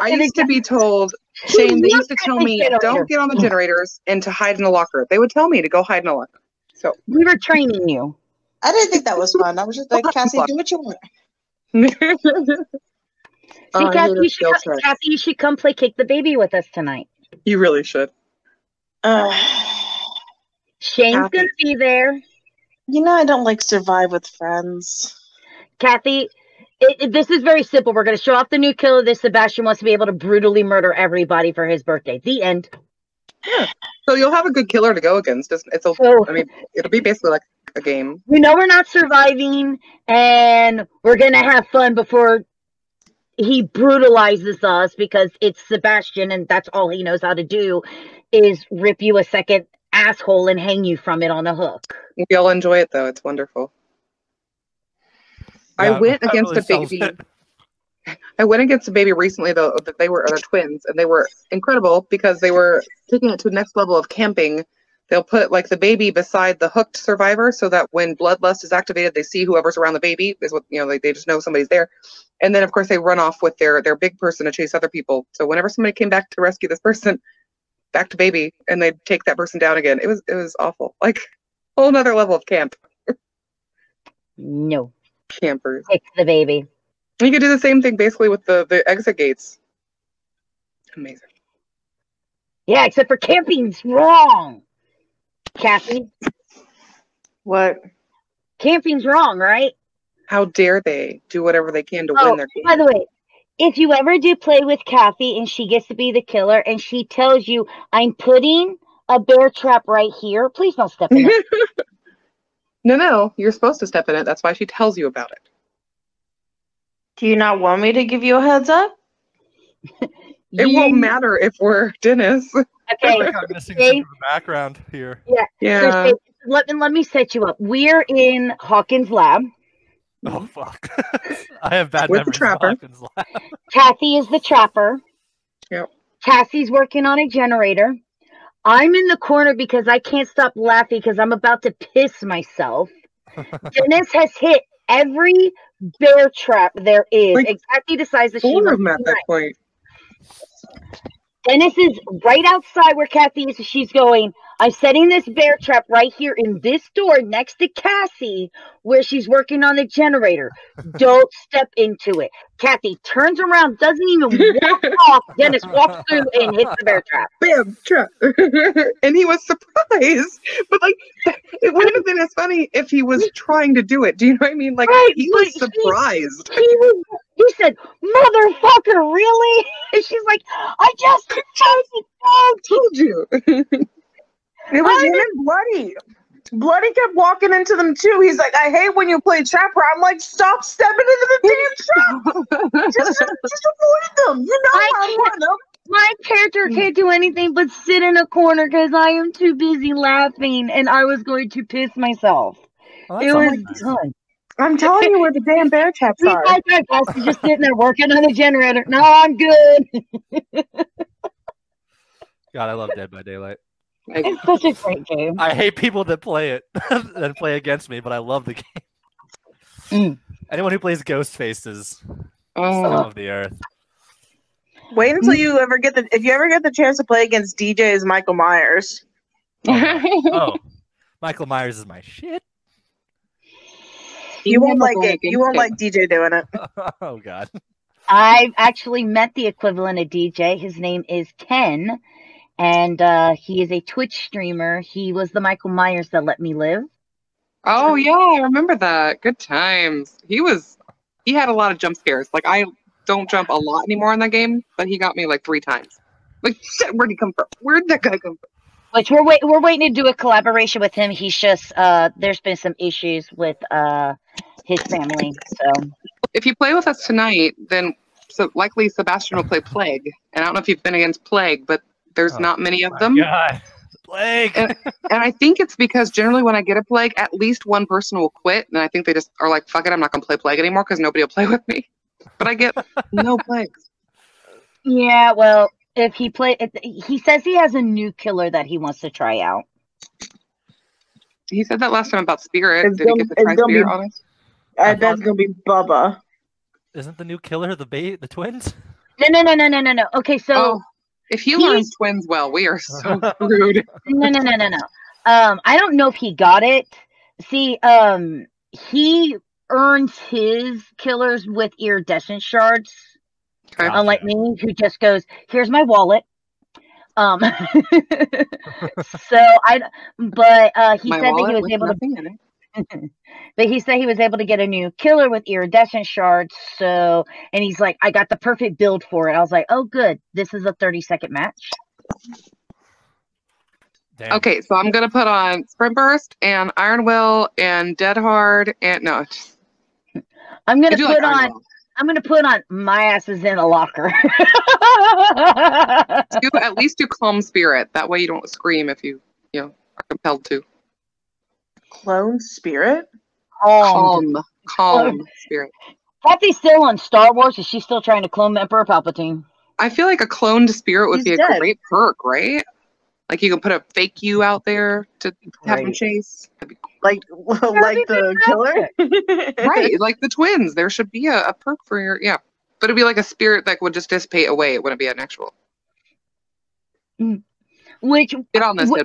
I used to be told, Shane, they used to tell me, don't get on the generators and to hide in a locker. They would tell me to go hide in a locker. So we were training you. I didn't think that was fun. I was just like, Cassie, do what you want. Kathy, you should come play Kick the Baby with us tonight. You really should. Shane's going to be there. You know I don't like Survive with friends. Kathy, this is very simple. We're going to show off the new killer that Sebastian wants to be able to brutally murder everybody for his birthday. The end. Yeah. So you'll have a good killer to go against. It'll be basically like a game. We know we're not surviving, and we're going to have fun before he brutalizes us because it's Sebastian, and that's all he knows how to do is rip you a second asshole and hang you from it on a hook. You'll enjoy it, though. It's wonderful. Yeah, I went against a baby. I went against a baby recently, though, that they're twins, and they were incredible because they were taking it to the next level of camping. They'll put like the baby beside the hooked survivor so that when bloodlust is activated, they see whoever's around the baby is what, they just know somebody's there. And then of course they run off with their big person to chase other people. So whenever somebody came back to rescue this person, back to baby, and they'd take that person down again. It was awful. Like a whole nother level of camp. No. Campers. It's the baby. You could do the same thing basically with the exit gates. Amazing. Yeah, except for camping's wrong. Kathy? What? Camping's wrong, right? How dare they do whatever they can to win their game? By the way, if you ever do play with Kathy and she gets to be the killer and she tells you, I'm putting a bear trap right here, please don't step in it. No, you're supposed to step in it. That's why she tells you about it. Do you not want me to give you a heads up? It won't matter if we're Dennis. Okay. I'm missing some of the background here. Yeah. So, let me set you up. We're in Hawkins' lab. Oh fuck! I have bad With memories. the trapper. Of Hawkins' lab. Kathy is the trapper. Yep. Cassie's working on a generator. I'm in the corner because I can't stop laughing because I'm about to piss myself. Dennis has hit every bear trap there is, like exactly the size that she was at that point. Dennis is right outside where Kathy is. She's going, I'm setting this bear trap right here in this door next to Cassie where she's working on the generator. Don't step into it. Kathy turns around, doesn't even walk off. Dennis walks through and hits the bear trap. Bam, trap. And he was surprised. But like, it wouldn't have been as funny if he was trying to do it. Do you know what I mean? Like, right, he was surprised. He said, motherfucker, really? And she's like, I just told you. It was him and Bloody. Bloody kept walking into them too. He's like, I hate when you play trapper. I'm like, stop stepping into the damn trap. just avoid them. You know I want them. My character can't do anything but sit in a corner because I am too busy laughing and I was going to piss myself. Oh, it was done. I'm telling you where the damn bear traps are. He's just sitting there working on the generator. No, I'm good. God, I love Dead by Daylight. It's such a great game. I hate people that play it and play against me, but I love the game. Anyone who plays Ghostface is scum of the earth. Wait until you ever get if you ever get the chance to play against DJ's Michael Myers. Oh, Michael Myers is my shit. You won't like it. You won't like DJ doing it. Oh God. I've actually met the equivalent of DJ. His name is Ken, and he is a Twitch streamer. He was the Michael Myers that let me live. Oh yeah, I remember that. Good times. He had a lot of jump scares. Like I don't jump a lot anymore in that game, but he got me like 3 times. Like shit, where'd he come from? Where'd that guy come from? Which we're waiting to do a collaboration with him. He's just there's been some issues with his family. So if you play with us tonight, then likely Sebastian will play Plague. And I don't know if you've been against Plague, but there's not many of them. God. Plague. And I think it's because generally when I get a Plague, at least one person will quit, and I think they just are like, "Fuck it, I'm not gonna play Plague anymore because nobody will play with me." But I get no Plagues. Yeah, well, if he he says he has a new killer that he wants to try out. He said that last time about Spirit. Did he get to try Spirit on us? I bet it's gonna be Bubba. Isn't the new killer the twins? No. Okay, so if he learns twins well, we are so screwed. No. I don't know if he got it. See, he earns his killers with iridescent shards. Okay. Unlike me, who just goes, "Here's my wallet." So he said that he was able to. But he said he was able to get a new killer with iridescent shards. So, and he's like, "I got the perfect build for it." I was like, "Oh, good. This is a 30-second match." Damn. Okay, so I'm gonna put on Sprint Burst and Iron Will and Dead Hard and no. I'm gonna put on my ass is in a locker. At least do Calm Spirit. That way you don't scream if you are compelled to. Clone Spirit? Calm Spirit. Kathy's still on Star Wars. Is she still trying to clone Emperor Palpatine? I feel like a cloned spirit would be a great perk, right? Like you can put a fake you out there to have him chase. Like the killer? Right, like the twins. There should be a perk for your but it'd be like a spirit that would just dissipate away. It wouldn't be an actual. Which get on this, which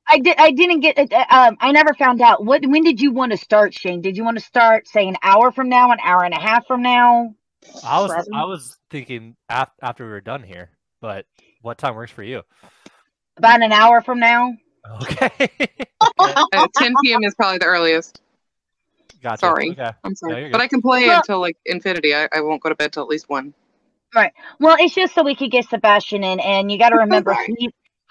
I didn't get. I never found out. When did you want to start, Shane? Did you want to start, say, an hour from now, an hour and a half from now? I was thinking after we were done here, but what time works for you? About an hour from now. Okay. 10 p.m. is probably the earliest. Gotcha. Sorry. Okay. I'm sorry. No, but I can play until like infinity. I won't go to bed till at least 1. Right. Well, it's just so we could get Sebastian in, and you got to remember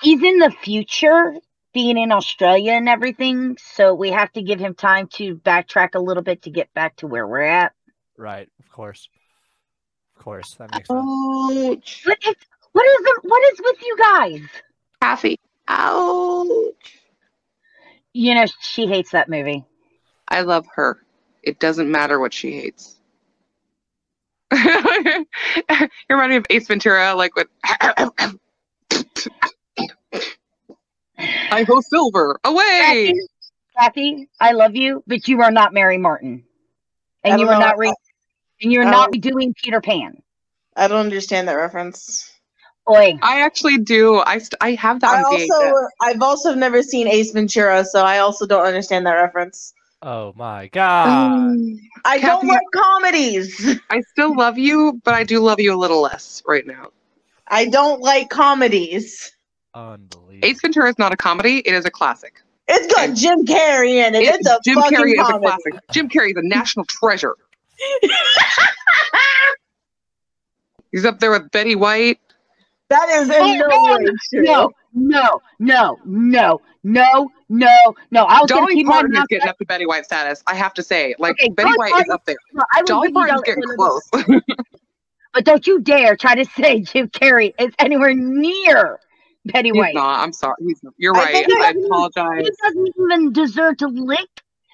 he's in the future, being in Australia and everything, so we have to give him time to backtrack a little bit to get back to where we're at. Right. Of course, that makes sense. Ouch. What is with you guys? Kathy. Ouch. You know, she hates that movie. I love her. It doesn't matter what she hates. You remind me of Ace Ventura, like with I go silver away. Kathy, I love you, but you are not Mary Martin, and you are not not doing Peter Pan. I don't understand that reference. Oi. I actually do. I have that on VHS. I've also never seen Ace Ventura, so I also don't understand that reference. Oh my God. I don't like comedies. I still love you, but I do love you a little less right now. I don't like comedies. Unbelievable. Ace Ventura is not a comedy. It is a classic. It's got Jim Carrey in it. It's a Jim fucking Carrey comedy. is a classic. Jim Carrey is a national treasure. He's up there with Betty White. That is in no way true. No. I was Dolly Parton is getting up to Betty White status. I have to say, Betty White is up there. No, Dolly Parton's getting close. But don't you dare try to say Jim Carrey is anywhere near Betty White. He's not. I'm sorry. You're right. I apologize. He doesn't even deserve to lick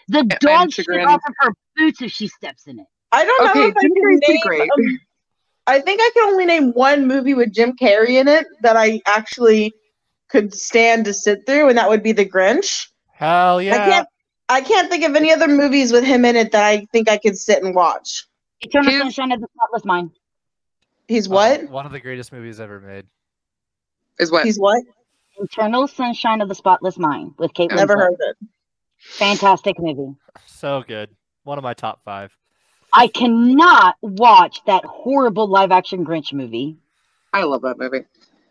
the dog shit off of her boots if she steps in it. I don't know if Jim Carrey's pretty great. I think I can only name one movie with Jim Carrey in it that I actually could stand to sit through, and that would be The Grinch. Hell yeah! I can't think of any other movies with him in it that I think I could sit and watch. Eternal Sunshine of the Spotless Mind. He's what? One of the greatest movies ever made. Is what? He's what? Eternal Sunshine of the Spotless Mind with Kate Winslet. Never heard of it. Fantastic movie. So good. One of my top 5. I cannot watch that horrible live-action Grinch movie. I love that movie.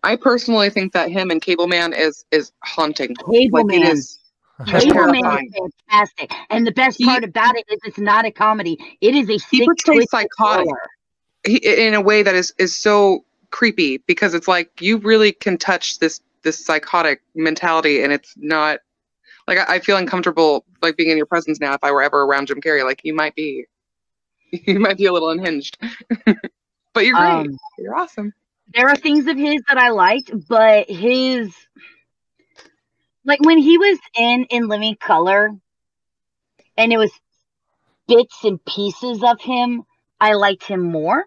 I personally think that him and Cable Man is haunting. Cable Man. It is Cable Man is fantastic. And the best part about it is it's not a comedy. It is a sick, portrays psychotic in a way that is so creepy, because it's like you really can touch this psychotic mentality, and it's not like I feel uncomfortable like being in your presence now. If I were ever around Jim Carrey, like you might be a little unhinged. But you're great. You're awesome. There are things of his that I liked, but his, like when he was in Living Color and it was bits and pieces of him, I liked him more.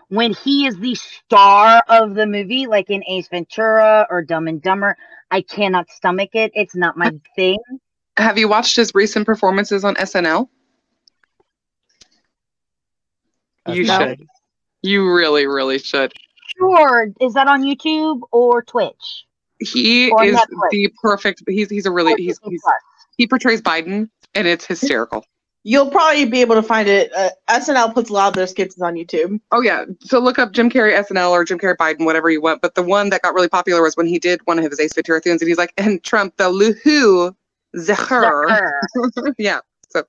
When he is the star of the movie, like in Ace Ventura or Dumb and Dumber, I cannot stomach it. It's not my thing. Have you watched his recent performances on SNL? You should. You really, really should. Sure. Is that on YouTube or Twitch? He or is Netflix? the perfect. He portrays Biden, and it's hysterical. You'll probably be able to find it. SNL puts a lot of their skits on YouTube. Oh yeah, so look up Jim Carrey SNL or Jim Carrey Biden, whatever you want. But the one that got really popular was when he did one of his Ace Ventura things, and he's like, "And Trump the Luhu Zahur." Yeah, so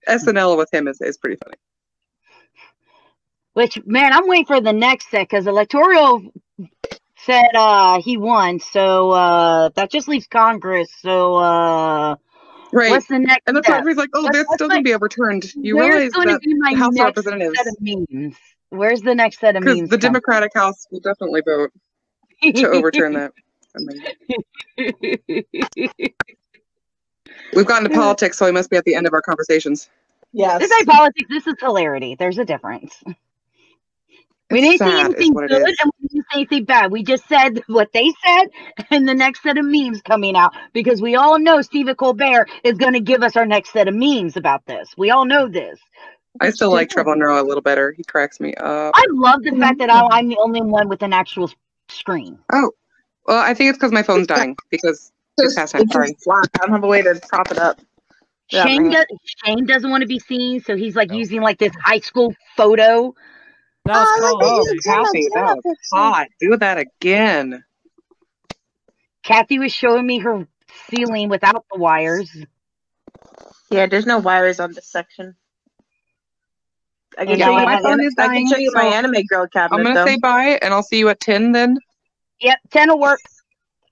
SNL with him is pretty funny. Which, man, I'm waiting for the next set because electoral said he won, so that just leaves Congress. So right. What's the next? And the part where he's like, "Oh, that's still gonna be overturned." You realize that the House of Representatives. Set of memes? Where's the next set of memes? The Democratic House will definitely vote to overturn that. We've gotten to politics, so we must be at the end of our conversations. Yes. This ain't politics. This is hilarity. There's a difference. We didn't say anything good and we didn't say anything bad. We just said what they said, and the next set of memes coming out, because we all know Stephen Colbert is going to give us our next set of memes about this. We all know this. I still like Trevor Noah a little better. He cracks me up. I love the fact that I'm the only one with an actual screen. Oh, well, I think it's because my phone's dying because it's past time. Sorry. I don't have a way to prop it up. Shane doesn't want to be seen, so he's like using like this high school photo. Kathy, that was hot. Do that again. Kathy was showing me her ceiling without the wires. Yeah, there's no wires on this section. I can show you my anime girl cabinet. I'm gonna say bye, and I'll see you at 10 then. Yep, 10 will work.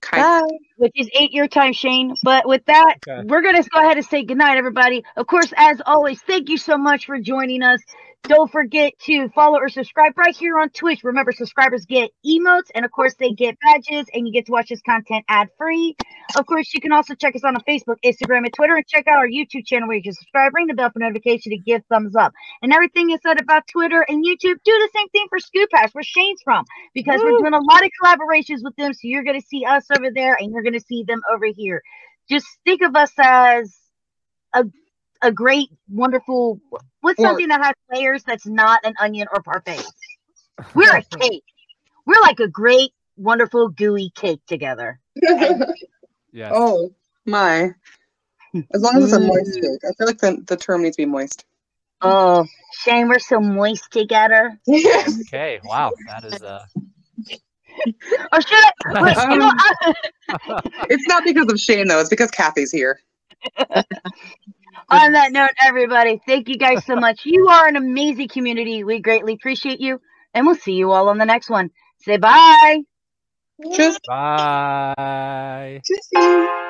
Okay. Bye. Which is 8 your time, Shane. But with that, we're going to go ahead and say goodnight, everybody. Of course, as always, thank you so much for joining us. Don't forget to follow or subscribe right here on Twitch. Remember, subscribers get emotes, and of course, they get badges, and you get to watch this content ad-free. Of course, you can also check us on Facebook, Instagram, and Twitter, and check out our YouTube channel where you can subscribe, ring the bell for notification to give thumbs up. And everything is said about Twitter and YouTube, do the same thing for Scoop House, where Shane's from, because we're doing a lot of collaborations with them, so you're going to see us over there, and you're going to see them over here. Just think of us as a great, wonderful, what's something that has layers that's not an onion or parfait? We're a cake. We're like a great, wonderful, gooey cake together. Yes. Oh, my. As long as it's a moist cake. I feel like the term needs to be moist. Oh, Shane, we're so moist together. Okay, wow. That is... Or should I? It's not because of Shane, though. It's because Kathy's here. On that note, everybody, thank you guys so much. You are an amazing community. We greatly appreciate you, and we'll see you all on the next one. Say bye. Tschüss. Bye. Tschüssi.